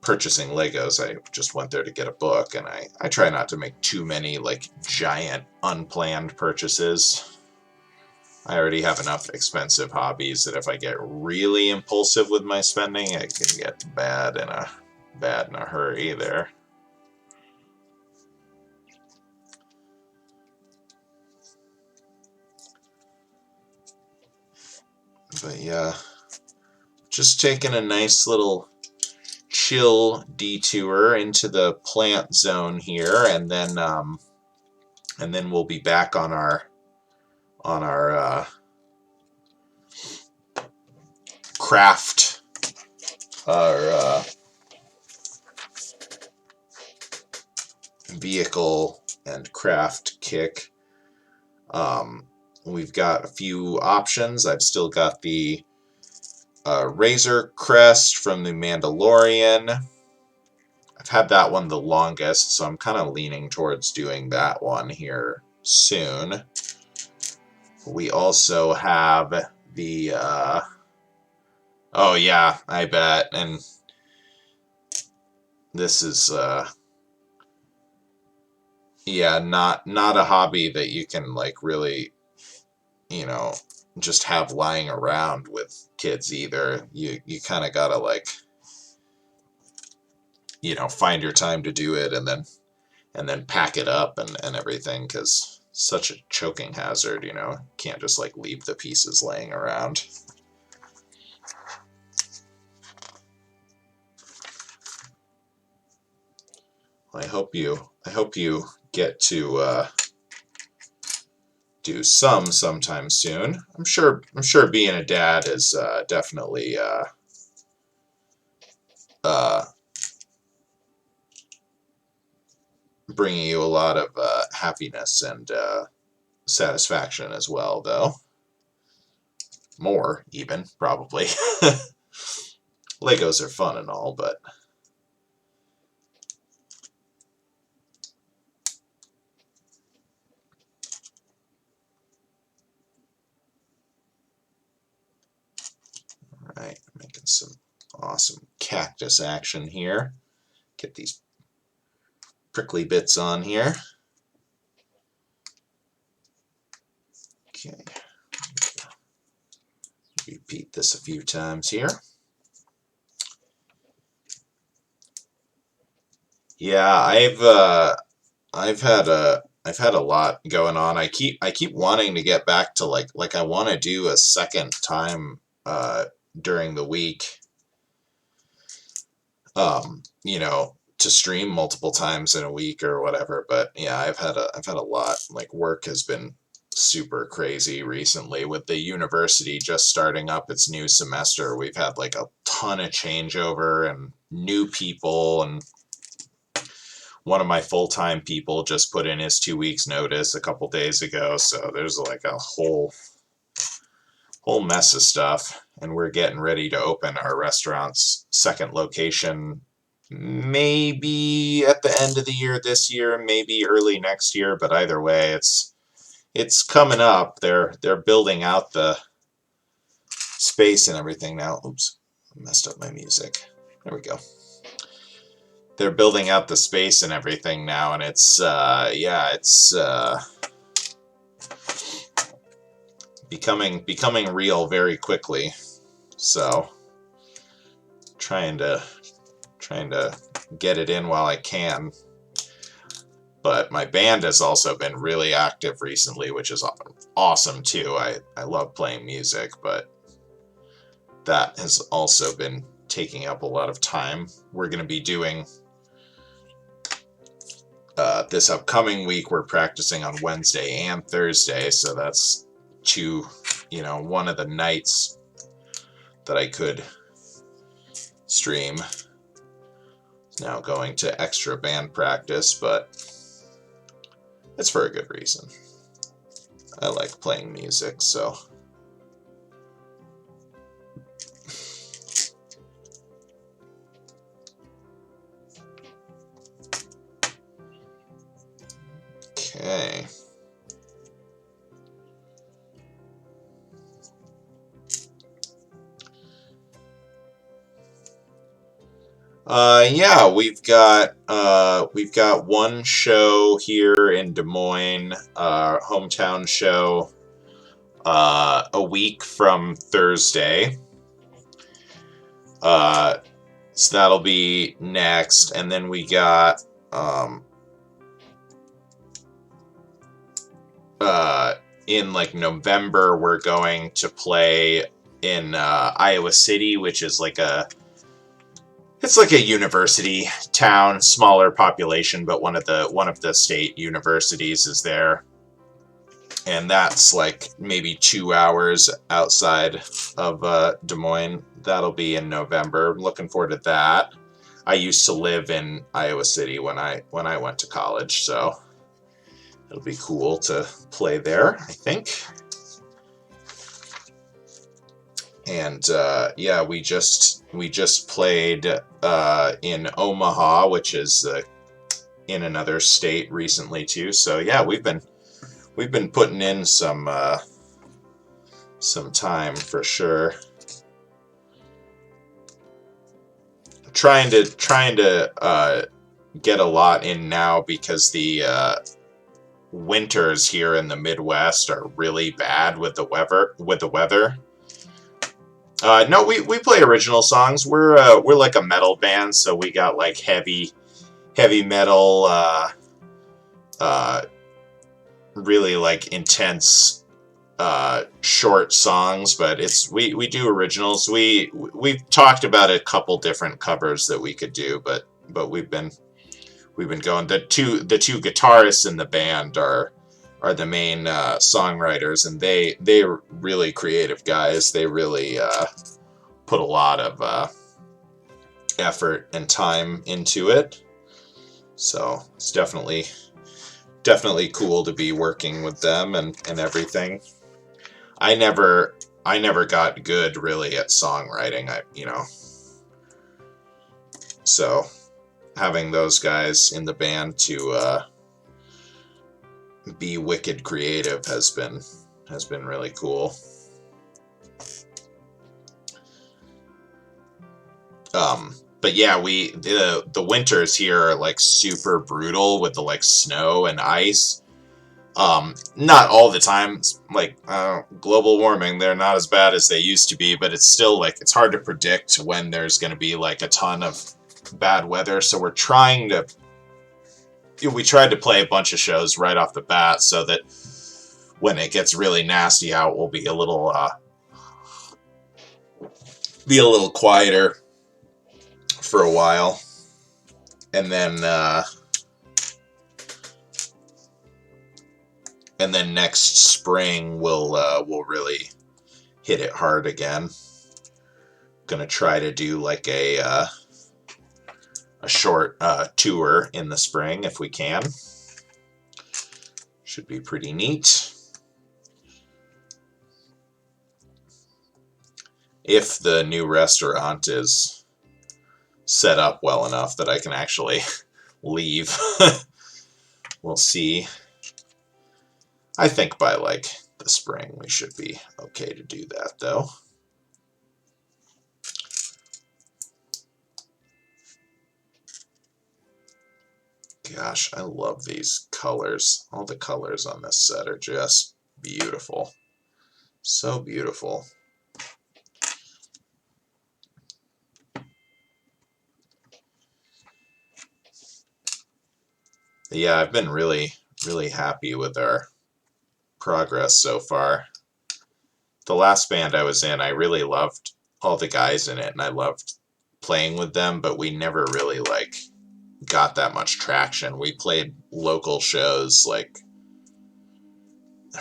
Speaker 1: purchasing Legos. I just went there to get a book, and I try not to make too many giant unplanned purchases. I already have enough expensive hobbies that if I get really impulsive with my spending, it can get bad in a hurry there. But yeah, just taking a nice little chill detour into the plant zone here, and then we'll be back on our craft, our vehicle and craft kick. We've got a few options. I've still got the Razor Crest from the Mandalorian. I've had that one the longest, so I'm kind of leaning towards doing that one here soon. We also have the oh yeah, I bet. And this is yeah, not a hobby that you can like really, you know, just have lying around with kids either. You kind of gotta like, you know, find your time to do it, and then pack it up and everything, because such a choking hazard, you know. Can't just like leave the pieces laying around. I hope you get to do some sometime soon. I'm sure being a dad is definitely bringing you a lot of happiness and satisfaction as well, though. More, even, probably. Legos are fun and all, but alright, making some awesome cactus action here. Get these prickly bits on here. Okay. Repeat this a few times here. Yeah, I've had a lot going on. I keep wanting to get back to like I want to do a second time during the week. You know, to stream multiple times in a week or whatever. But yeah, I've had a lot. Like, work has been super crazy recently with the university just starting up its new semester. We've had like a ton of changeover and new people, and one of my full-time people just put in his 2 weeks notice a couple days ago, so there's like a whole mess of stuff. And we're getting ready to open our restaurant's second location, maybe at the end of the year this year, maybe early next year, but either way, it's coming up. They're building out the space and everything now. Oops, I messed up my music. There we go. They're building out the space and everything now, and it's yeah, it's becoming real very quickly. So trying to get it in while I can. But my band has also been really active recently, which is awesome too. I love playing music, but that has also been taking up a lot of time. We're going to be doing this upcoming week, we're practicing on Wednesday and Thursday, so that's one of the nights that I could stream. Now going to extra band practice, but it's for a good reason. I like playing music, so. Okay. Yeah, we've got one show here in Des Moines, hometown show, a week from Thursday. So that'll be next, and then we got in like November we're going to play in Iowa City, which is like it's like a university town, smaller population, but one of the state universities is there. And that's like maybe 2 hours outside of Des Moines. That'll be in November. I'm looking forward to that. I used to live in Iowa City when I went to college, so it'll be cool to play there, I think. And yeah, we just played in Omaha, which is in another state recently too. So yeah, we've been putting in some time for sure. Trying to get a lot in now because the winters here in the Midwest are really bad with the weather. No, we play original songs. We're like a metal band, so we got like heavy metal, really like intense, short songs. But we do originals. We've talked about a couple different covers that we could do, but we've been going. The two guitarists in the band are the main songwriters, and they're really creative guys. They really put a lot of effort and time into it. So it's definitely cool to be working with them and everything. I never got good really at songwriting. So having those guys in the band to be wicked creative has been really cool. But yeah, the winters here are like super brutal with the like snow and ice. Not all the time. It's like global warming, they're not as bad as they used to be, but it's still like it's hard to predict when there's going to be like a ton of bad weather. So we tried to play a bunch of shows right off the bat so that when it gets really nasty out, we'll be a little quieter for a while, and then next spring we'll really hit it hard again. Gonna try to do like a short tour in the spring if we can. Should be pretty neat. If the new restaurant is set up well enough that I can actually leave. We'll see. I think by like the spring we should be okay to do that though. Gosh, I love these colors. All the colors on this set are just beautiful. So beautiful. Yeah, I've been really happy with our progress so far. The last band I was in, I really loved all the guys in it, and I loved playing with them, but we never really like got that much traction. We played local shows like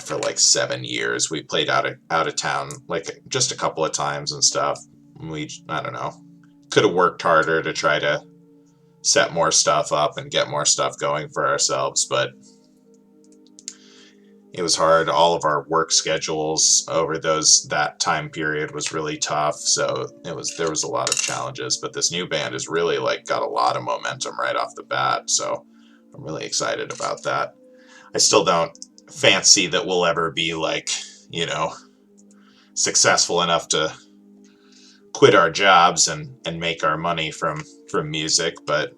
Speaker 1: for like 7 years. We played out of town like just a couple of times and stuff. I don't know, could have worked harder to try to set more stuff up and get more stuff going for ourselves, but it was hard. All of our work schedules over that time period was really tough, so there was a lot of challenges. But this new band has really like got a lot of momentum right off the bat, so I'm really excited about that. I still don't fancy that we'll ever be like, successful enough to quit our jobs and make our money from music, but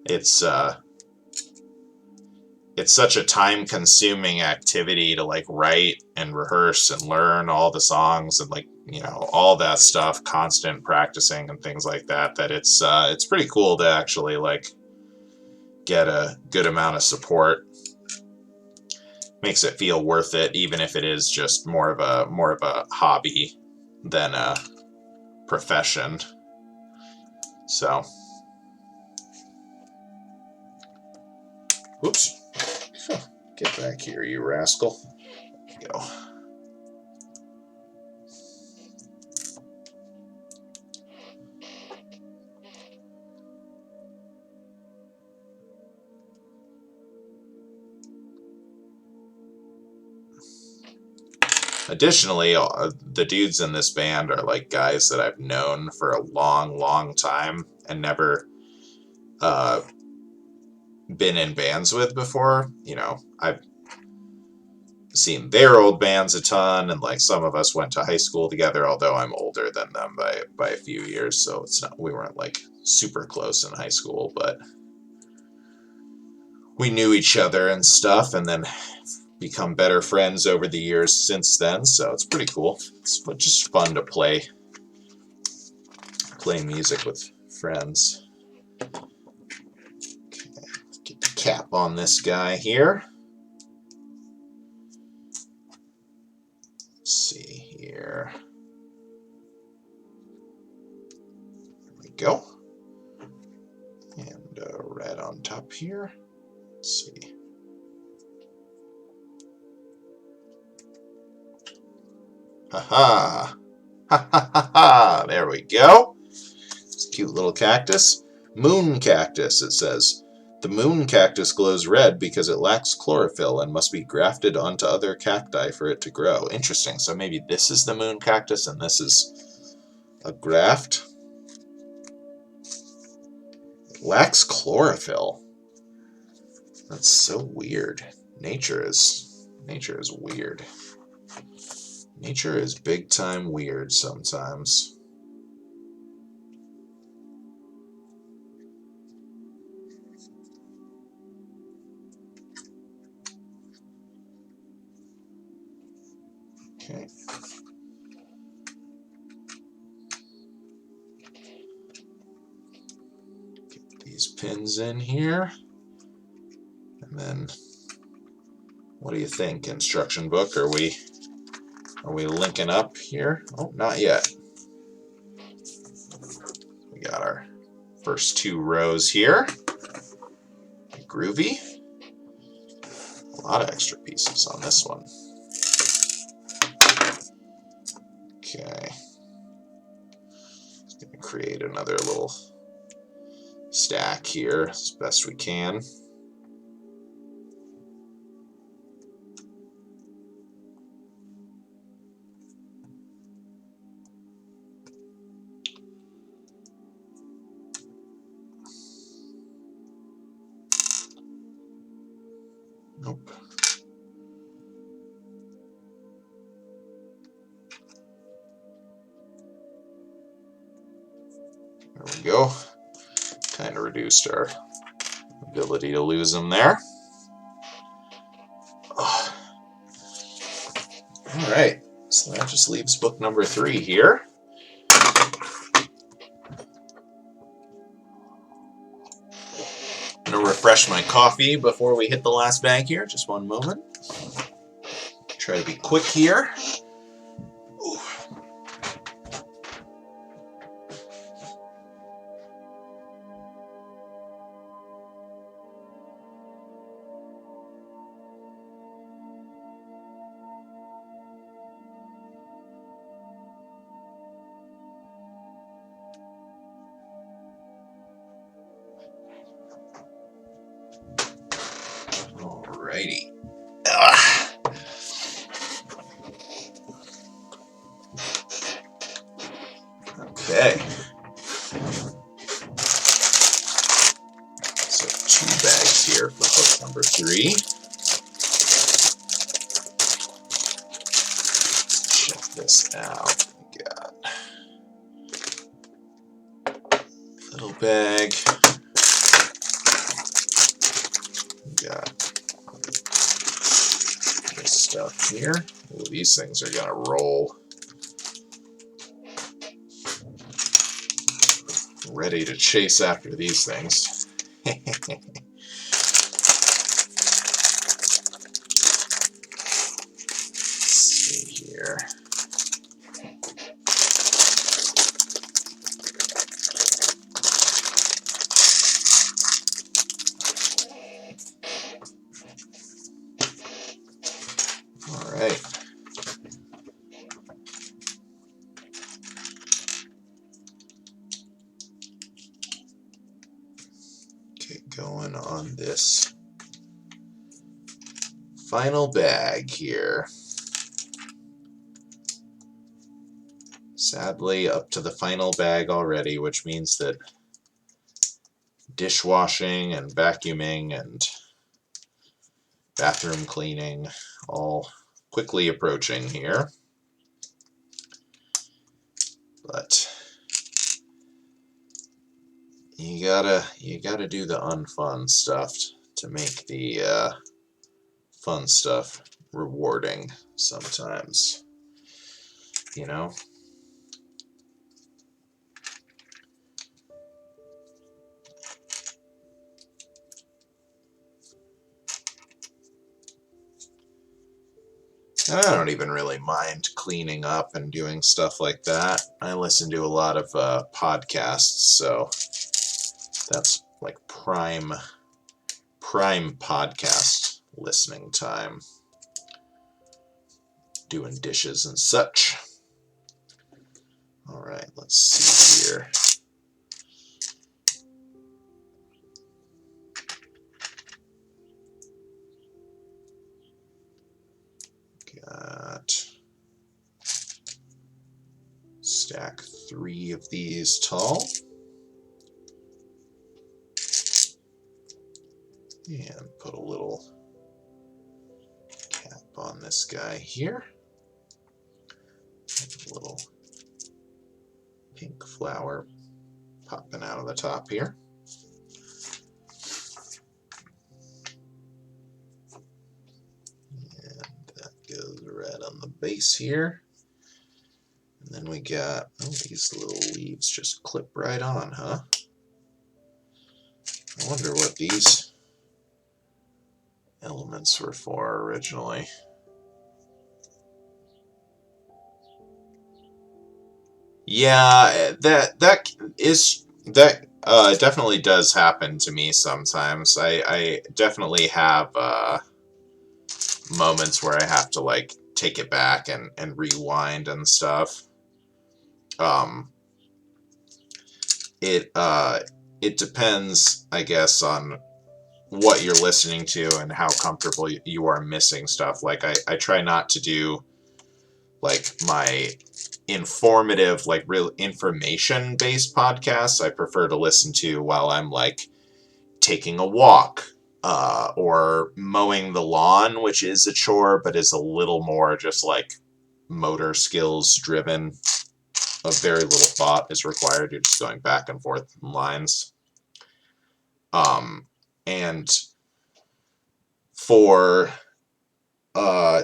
Speaker 1: it's such a time-consuming activity to like write and rehearse and learn all the songs and like all that stuff, constant practicing and things like that. That it's pretty cool to actually like get a good amount of support. Makes it feel worth it, even if it is just more of a hobby than a profession. So, whoops. Get back here, you rascal. There you go. Additionally, the dudes in this band are like guys that I've known for a long time and never been in bands with before. You know, I've seen their old bands a ton, and like some of us went to high school together, although I'm older than them by a few years, so it's not, we weren't like super close in high school, but we knew each other and stuff, and then become better friends over the years since then, so it's pretty cool. It's just fun to play music with friends. Okay, let's get the cap on this guy here. Let's see here. There we go. And red on top here. Let's see. Ha ha! There we go. It's a cute little cactus. Moon cactus, it says. The moon cactus glows red because it lacks chlorophyll and must be grafted onto other cacti for it to grow. Interesting. So maybe this is the moon cactus and this is a graft. It lacks chlorophyll. That's so weird. Nature is weird. Nature is big time weird sometimes. Okay. Get these pins in here. And then, what do you think, instruction book? Are we linking up here? Oh, not yet. We got our first 2 rows here. Groovy. A lot of extra pieces on this one. Okay. Just gonna create another little stack here as best we can. Nope. There we go. Kind of reduced our ability to lose them there. Oh. All right, so that just leaves book number 3 here. I'm gonna refresh my coffee before we hit the last bag here. Just one moment. Try to be quick here. Ooh. Alrighty. Okay. So 2 bags here for book number 3. Let's check this out. We got a little bag. We got this stuff here. Ooh, these things are gonna roll. Ready to chase after these things. Let's see here. get going on this final bag here. Sadly, up to the final bag already, which means that dishwashing and vacuuming and bathroom cleaning all quickly approaching here. But you gotta do the unfun stuff to make the fun stuff rewarding sometimes, you know? I don't even really mind cleaning up and doing stuff like that. I listen to a lot of podcasts, so that's like prime podcast listening time. Doing dishes and such. Alright, let's see here. Got stack 3 of these tall. And put a little cap on this guy here. A little pink flower popping out of the top here. And that goes right on the base here. And then we got, oh, these little leaves just clip right on, huh? I wonder what these elements were for originally. Yeah, that definitely does happen to me sometimes. I definitely have moments where I have to like take it back and rewind and stuff. It depends, I guess, on what you're listening to and how comfortable you are missing stuff. Like I try not to do like my informative, like real information based podcasts. I prefer to listen to while I'm like taking a walk or mowing the lawn, which is a chore but is a little more just like motor skills driven. A very little thought is required. You're just going back and forth in lines. And for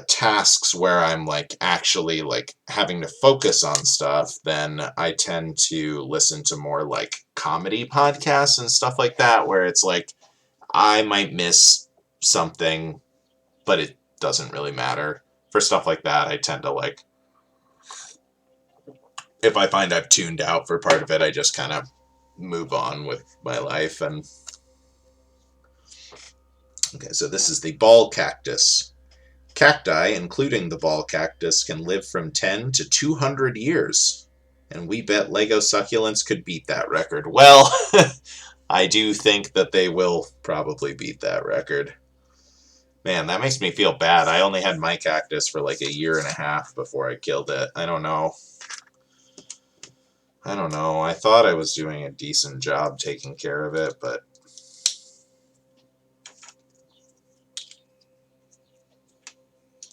Speaker 1: tasks where I'm like actually like having to focus on stuff, then I tend to listen to more like comedy podcasts and stuff like that, where it's like I might miss something, but it doesn't really matter. For stuff like that, I tend to like, if I find I've tuned out for part of it, I just kind of move on with my life. And okay, so this is the ball cactus. Cacti, including the ball cactus, can live from 10 to 200 years. And we bet Lego succulents could beat that record. Well, I do think that they will probably beat that record. Man, that makes me feel bad. I only had my cactus for like a year and a half before I killed it. I don't know. I thought I was doing a decent job taking care of it, but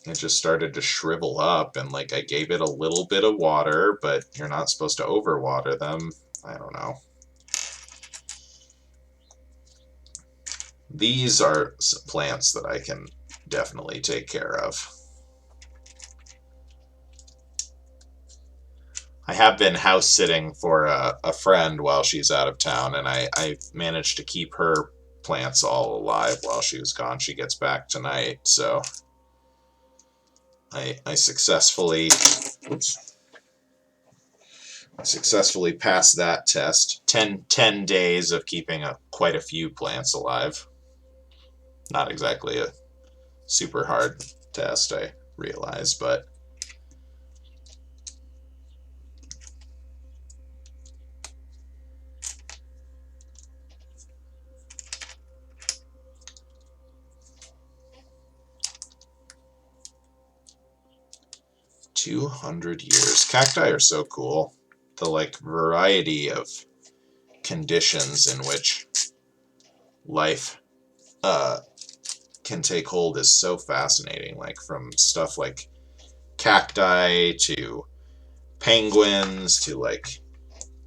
Speaker 1: it just started to shrivel up, and like I gave it a little bit of water, but you're not supposed to overwater them. I don't know. These are some plants that I can definitely take care of. I have been house sitting for a friend while she's out of town, and I managed to keep her plants all alive while she was gone. She gets back tonight, so I successfully passed that test. 10 days of keeping quite a few plants alive. Not exactly a super hard test, I realize, but 200 years. Cacti are so cool. The like variety of conditions in which life can take hold is so fascinating. Like from stuff like cacti to penguins to like,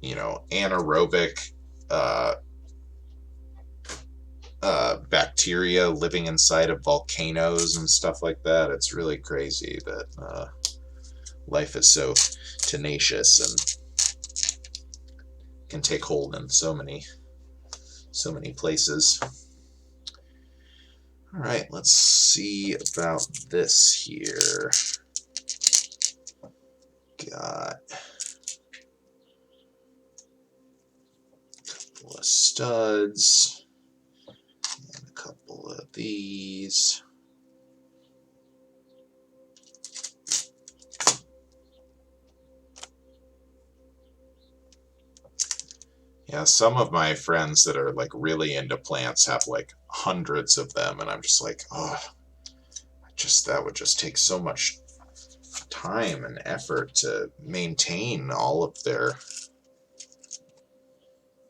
Speaker 1: you know, anaerobic bacteria living inside of volcanoes and stuff like that. It's really crazy that life is so tenacious and can take hold in so many places. All right, let's see about this here. Got a couple of studs and a couple of these. Yeah, some of my friends that are like really into plants have like hundreds of them, and I'm just like, oh, that would just take so much time and effort to maintain all of their,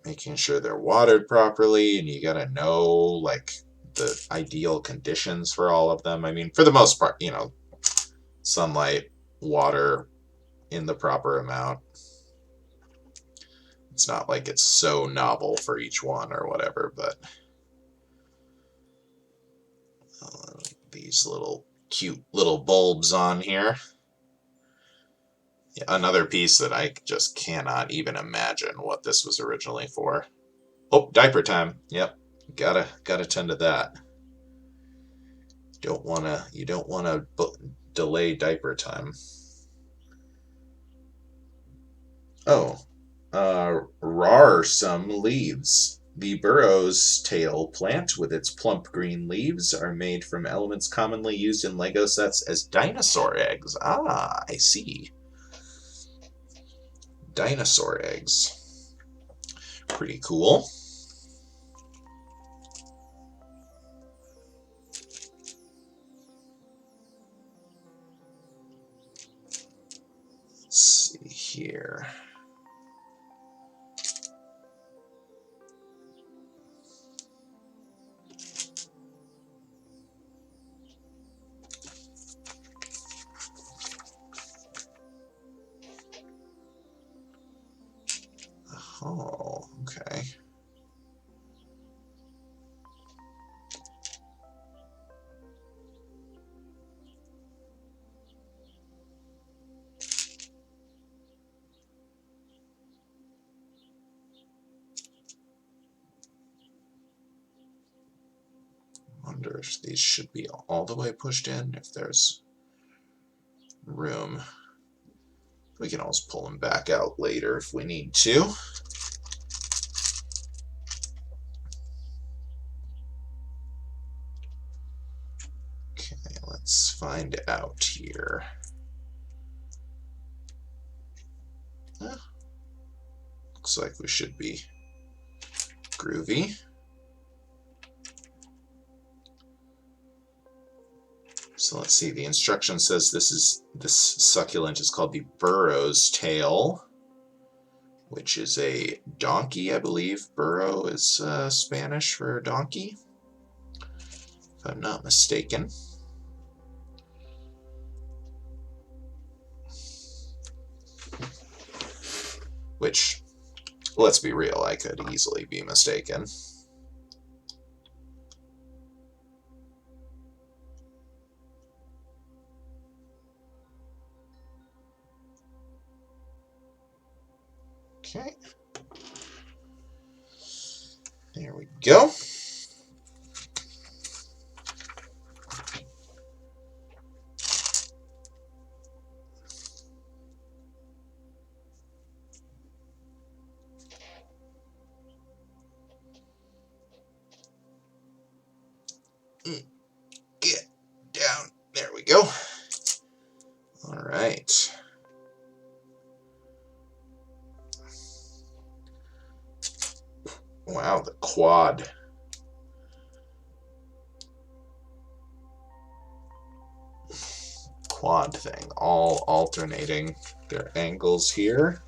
Speaker 1: making sure they're watered properly, and you gotta know like the ideal conditions for all of them. I mean, for the most part, you know, sunlight, water in the proper amount. It's not like it's so novel for each one or whatever, but these little cute little bulbs on here. Yeah, another piece that I just cannot even imagine what this was originally for. Oh, diaper time. Yep, gotta tend to that. You don't wanna delay diaper time. Oh, rar some leaves. The burrow's tail plant with its plump green leaves are made from elements commonly used in Lego sets as dinosaur eggs. Ah, I see. Dinosaur eggs. Pretty cool. Let's see here. Oh, okay. Wonder if these should be all the way pushed in, if there's room. We can always pull them back out later if we need to. Okay, let's find out here. Looks like we should be groovy. So let's see, the instruction says this succulent is called the burrow's tail, which is a donkey, I believe. Burrow is Spanish for donkey, if I'm not mistaken. Which, let's be real, I could easily be mistaken. Okay. There we go. Get down. There we go. All right. Wow, the quad. quad thing, all alternating their angles here.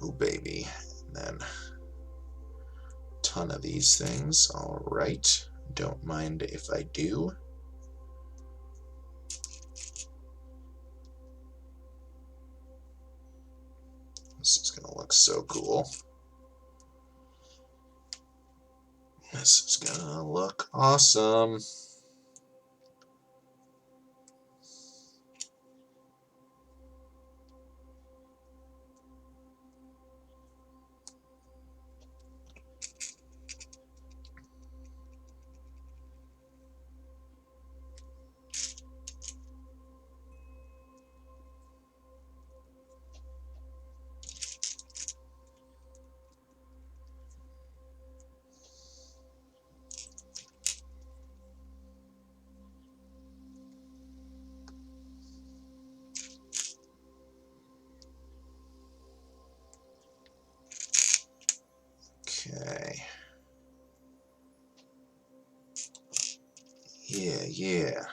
Speaker 1: Oh baby, and then a ton of these things. All right, don't mind if I do. This is gonna look so cool. This is gonna look awesome. Okay. Yeah.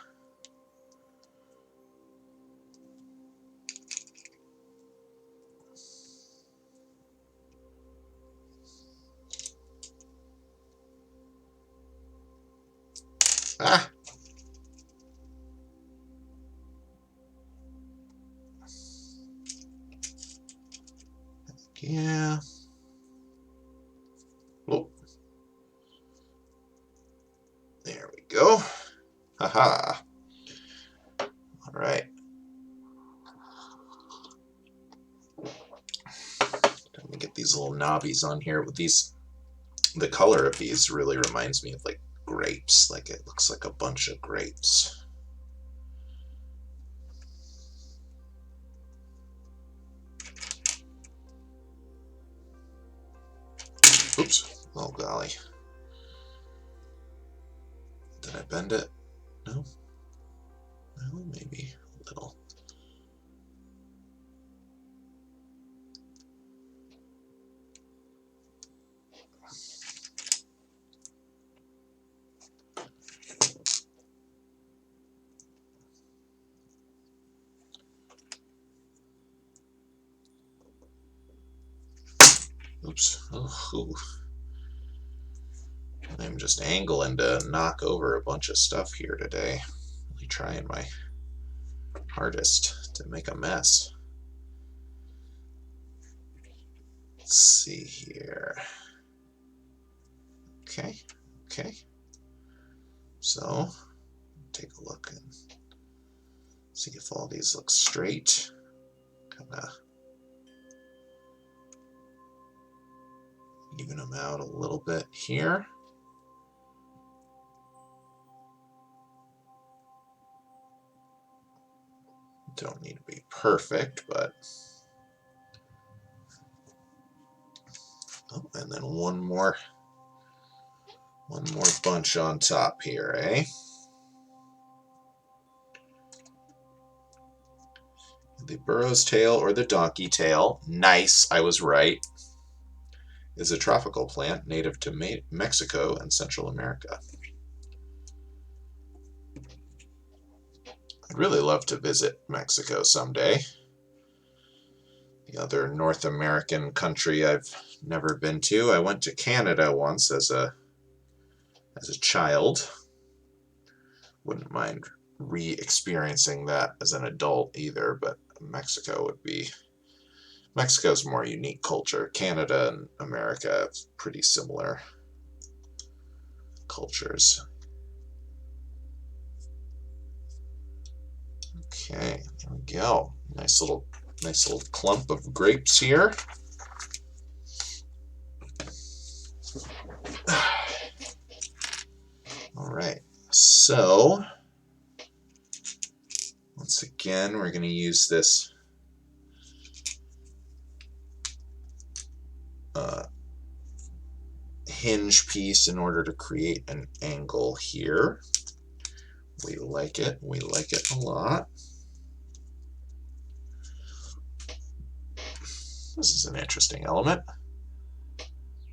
Speaker 1: Ah! Yeah. Oh. There we go. Haha. All right. Let me get these little knobbies on here with these. The color of these really reminds me of like grapes. Like it looks like a bunch of grapes. Oops. Oh golly. Did I bend it? No? Well, maybe a little. Oops. Oh, I'm just angling to knock over a bunch of stuff here today. Really trying my hardest to make a mess. Let's see here. Okay. So, take a look and see if all these look straight. Kinda even them out a little bit here. Don't need to be perfect, but oh, and then one more bunch on top here, eh? The burro's tail or the donkey tail, nice, I was right, is a tropical plant native to Mexico and Central America. I'd really love to visit Mexico someday. The other North American country I've never been to. I went to Canada once as a child. Wouldn't mind re-experiencing that as an adult either, but Mexico's a more unique culture. Canada and America have pretty similar cultures. Okay, there we go. Nice little clump of grapes here. All right, so once again, we're going to use this hinge piece in order to create an angle here. We like it a lot. This is an interesting element.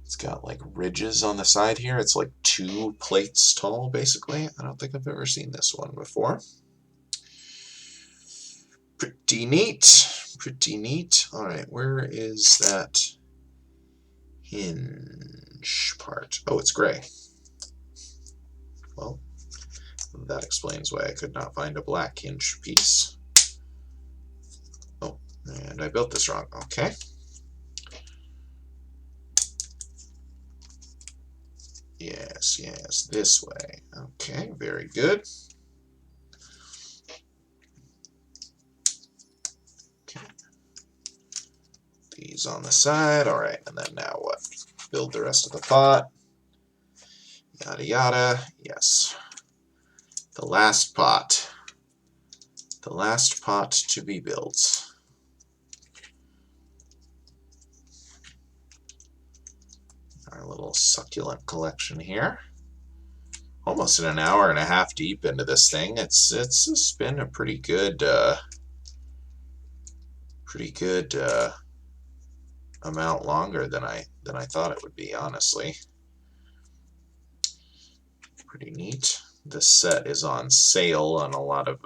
Speaker 1: It's got like ridges on the side here. It's like 2 plates tall, basically. I don't think I've ever seen this one before. Pretty neat. Pretty neat. All right, where is that hinge part? Oh, it's gray. Well, that explains why I could not find a black hinge piece. Oh, and I built this wrong. Okay. Yes, yes, this way. Okay, very good. Okay. These on the side. All right, and then now what? Build the rest of the pot. Yada yada. Yes. The last pot. The last pot to be built. Our little succulent collection here. Almost an hour and a half deep into this thing. It's been a pretty good amount longer than I thought it would be, honestly. Pretty neat. This set is on sale on a lot of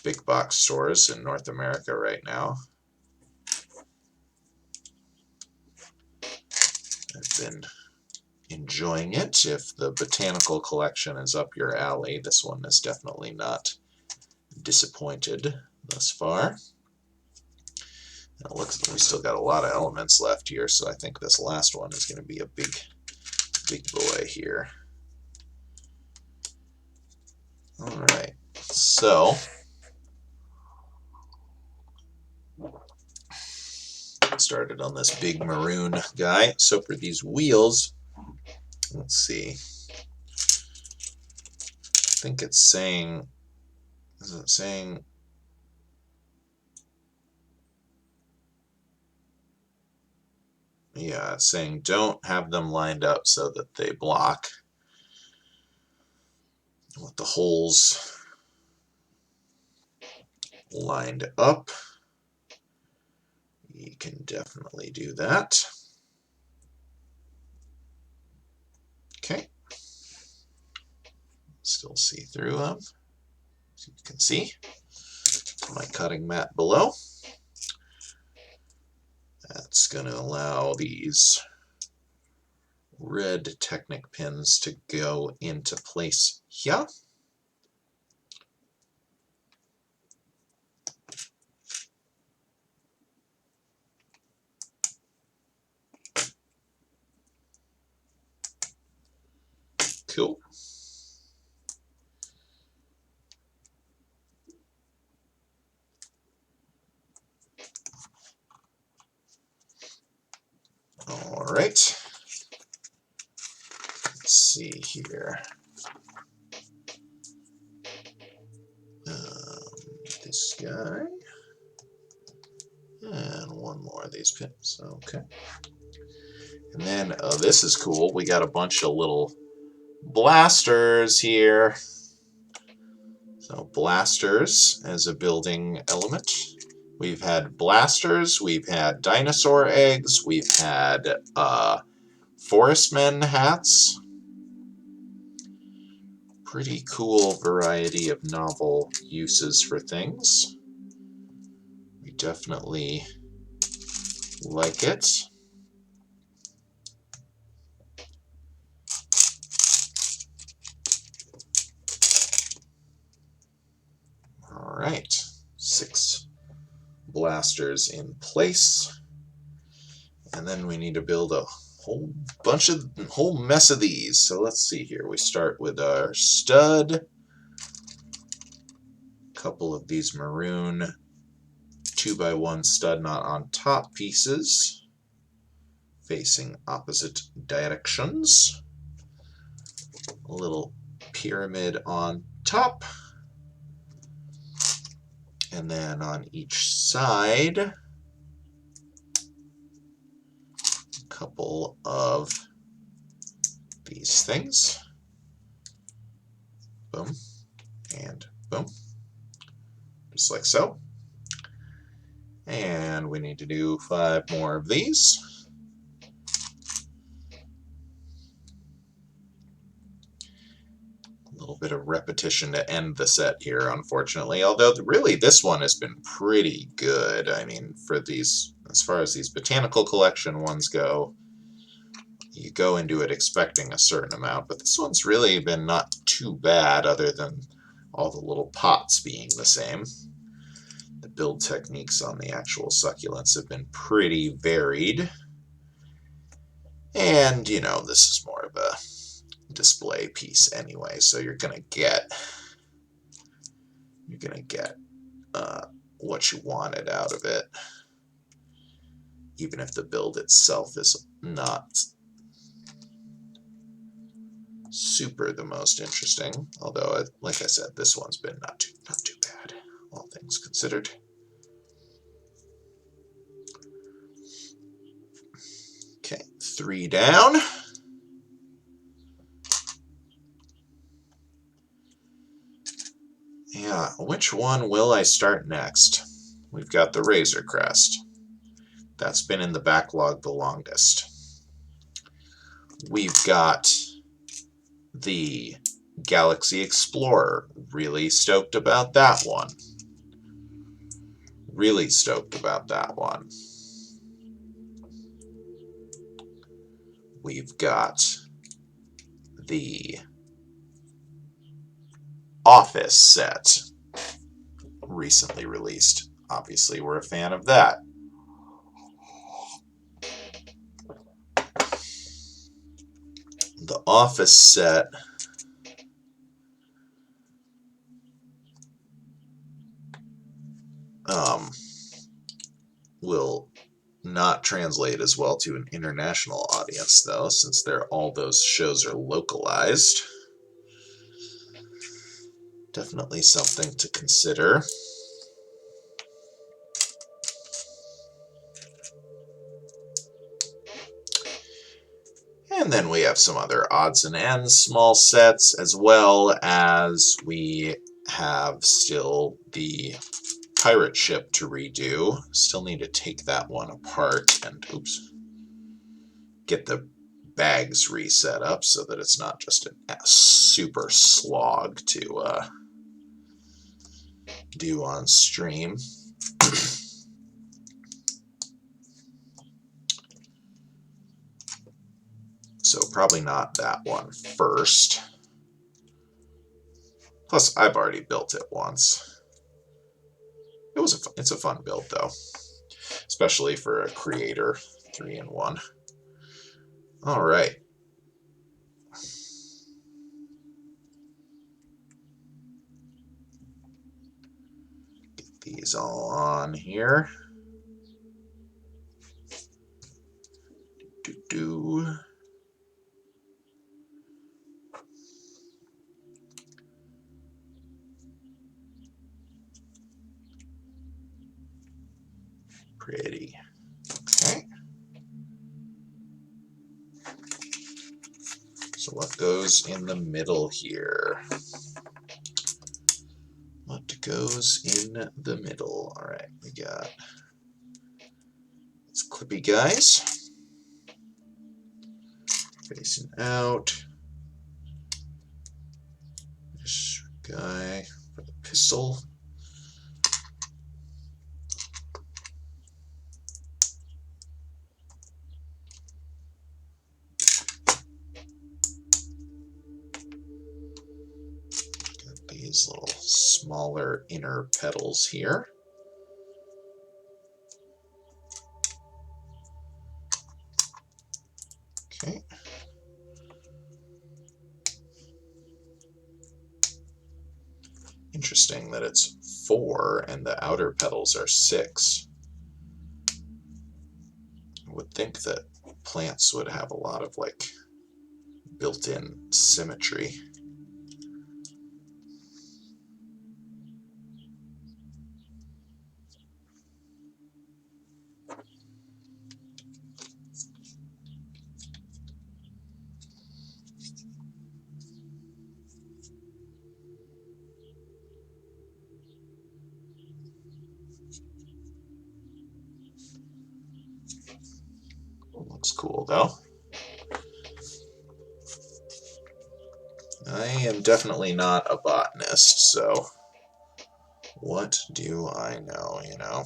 Speaker 1: big box stores in North America right now. I've been enjoying it. If the Botanical Collection is up your alley, this one is definitely not disappointed thus far. And it looks like we still got a lot of elements left here, so I think this last one is going to be a big boy here. Alright, so started on this big maroon guy. So for these wheels, let's see. I think it's saying, is it saying, yeah, it's saying don't have them lined up so that they block. With the holes lined up, you can definitely do that. Okay. Still see through them, as you can see. My cutting mat below. That's going to allow these red Technic pins to go into place here. Cool. All right. Let's see here. This guy. And one more of these pins. Okay. And then this is cool. We got a bunch of little blasters here. So blasters as a building element. We've had blasters, we've had dinosaur eggs, we've had forestmen hats. Pretty cool variety of novel uses for things. We definitely like it. All right, 6 blasters in place. And then we need to build a whole mess of these. So let's see here. We start with our stud. A couple of these maroon 2x1 stud knot on top pieces, facing opposite directions. A little pyramid on top. And then on each side, a couple of these things. Boom, and boom. Just like so. And we need to do 5 more of these. little bit of repetition to end the set here, unfortunately. Although, really, this one has been pretty good. I mean, for these, as far as these Botanical Collection ones go, you go into it expecting a certain amount, but this one's really been not too bad, other than all the little pots being the same. The build techniques on the actual succulents have been pretty varied. And, you know, this is more of a display piece anyway, so you're gonna get what you wanted out of it, even if the build itself is not super the most interesting. Although, like I said, this one's been not too bad, all things considered. Okay, 3 down. Yeah, which one will I start next? We've got the Razor Crest. That's been in the backlog the longest. We've got the Galaxy Explorer. Really stoked about that one. Really stoked about that one. We've got the Office set, recently released. Obviously, we're a fan of that. The Office set will not translate as well to an international audience, though, since all those shows are localized. Definitely something to consider. And then we have some other odds and ends, small sets, as well as we have still the pirate ship to redo. Still need to take that one apart and, oops, get the bags reset up so that it's not just a super slog to do on stream. So probably not that one first. Plus, I've already built it once. It's a fun build, though, especially for a creator 3-in-1. All right. Get these all on here. Do. Pretty. Okay. So what goes in the middle here? What goes in the middle? All right, we got these clippy guys facing out. This guy for the pistol. Got these little smaller inner petals here. Okay. Interesting that it's 4 and the outer petals are 6. I would think that plants would have a lot of like built-in symmetry. Looks cool, though. I am definitely not a botanist, so what do I know, you know?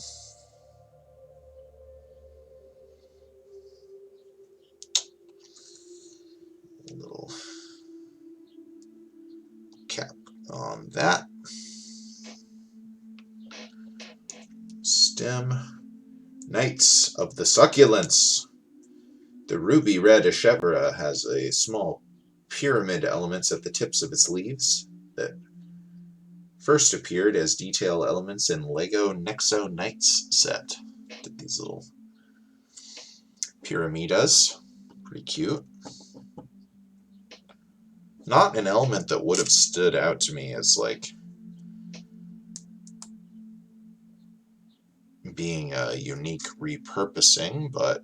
Speaker 1: A little cap on that. Stem. Knights of the Succulents. The ruby red echeveria has a small pyramid elements at the tips of its leaves that first appeared as detail elements in Lego Nexo Knights set. Did these little pyramidas. Pretty cute. Not an element that would have stood out to me as like being a unique repurposing, but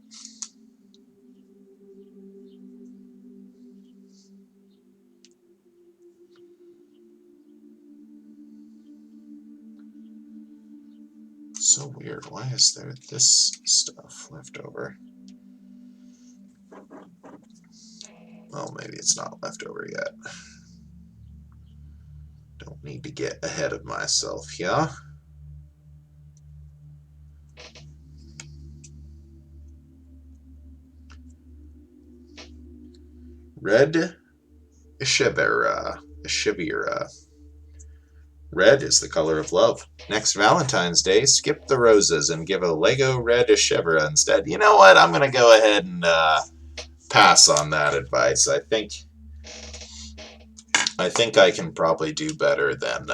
Speaker 1: so weird. Why is there this stuff left over? Well, maybe it's not left over yet. Don't need to get ahead of myself here. Red echeveria. Red is the color of love. Next Valentine's Day, skip the roses and give a Lego red echeveria instead. You know what? I'm going to go ahead and pass on that advice. I think I can probably do better than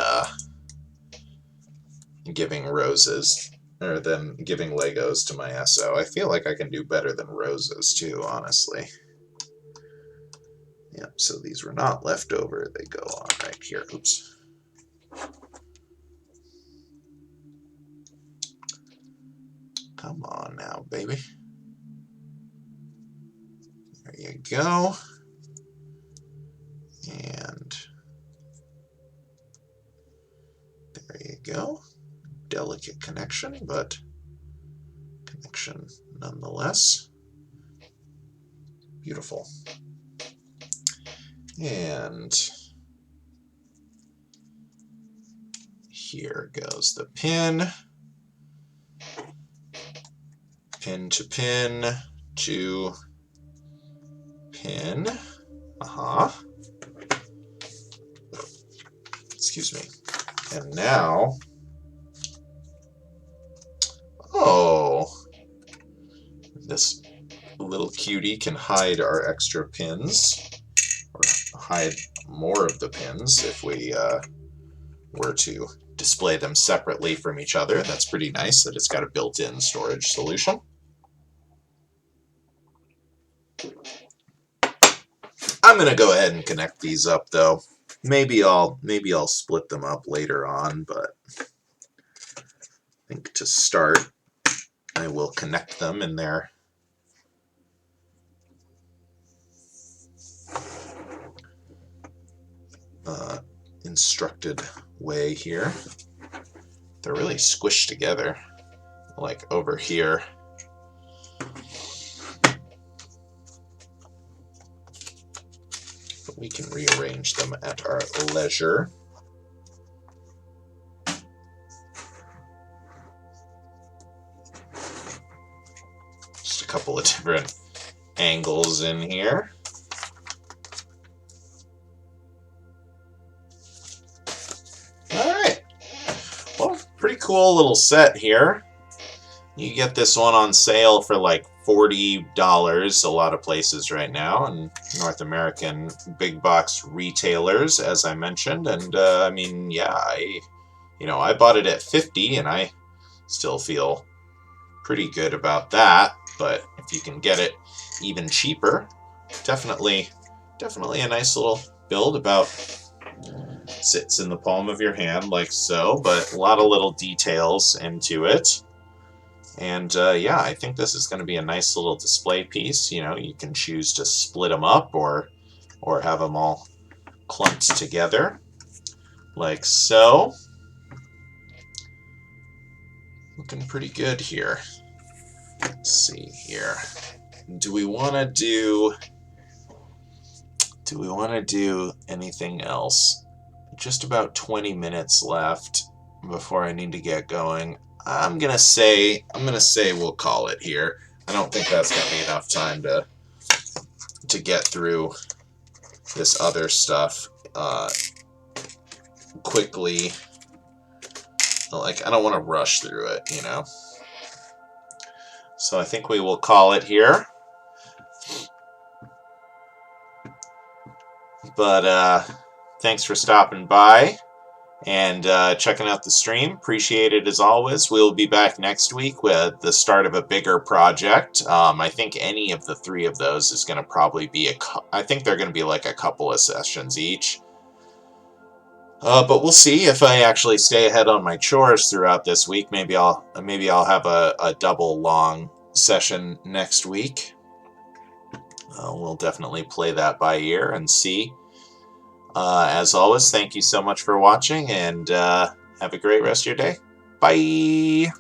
Speaker 1: giving roses, or than giving Legos to my SO. I feel like I can do better than roses too, honestly. Yep, so these were not left over. They go on right here. Oops. Come on now, baby. There you go. And there you go. Delicate connection, but connection nonetheless. Beautiful. And here goes the pin. Pin to pin to pin. Excuse me. And now, oh, this little cutie can hide our extra pins, or hide more of the pins if we were to display them separately from each other. That's pretty nice that it's got a built-in storage solution. I'm gonna go ahead and connect these up though. Maybe I'll split them up later on, but I think to start I will connect them in their instructed way here. They're really squished together, like over here. But we can rearrange them at our leisure. Just a couple of different angles in here. Alright. Well, pretty cool little set here. You get this one on sale for like $40 a lot of places right now, and North American big box retailers, as I mentioned. And I mean, yeah, I bought it at $50, and I still feel pretty good about that. But if you can get it even cheaper, definitely a nice little build. About sits in the palm of your hand like so, but a lot of little details into it. And yeah, I think this is going to be a nice little display piece. You know, you can choose to split them up or have them all clumped together like so. Looking pretty good here. Let's see here. Do we want to do Do we want to do anything else? Just about 20 minutes left before I need to get going. I'm gonna say we'll call it here. I don't think that's gonna be enough time to get through this other stuff quickly. Like, I don't want to rush through it, you know. So I think we will call it here. But thanks for stopping by and checking out the stream. Appreciate it as always. We'll be back next week with the start of a bigger project. I think any of the three of those is going to probably be I think they're going to be like a couple of sessions each. But we'll see if I actually stay ahead on my chores throughout this week. Maybe I'll have a double long session next week. We'll definitely play that by ear and see. As always, thank you so much for watching, and have a great rest of your day. Bye!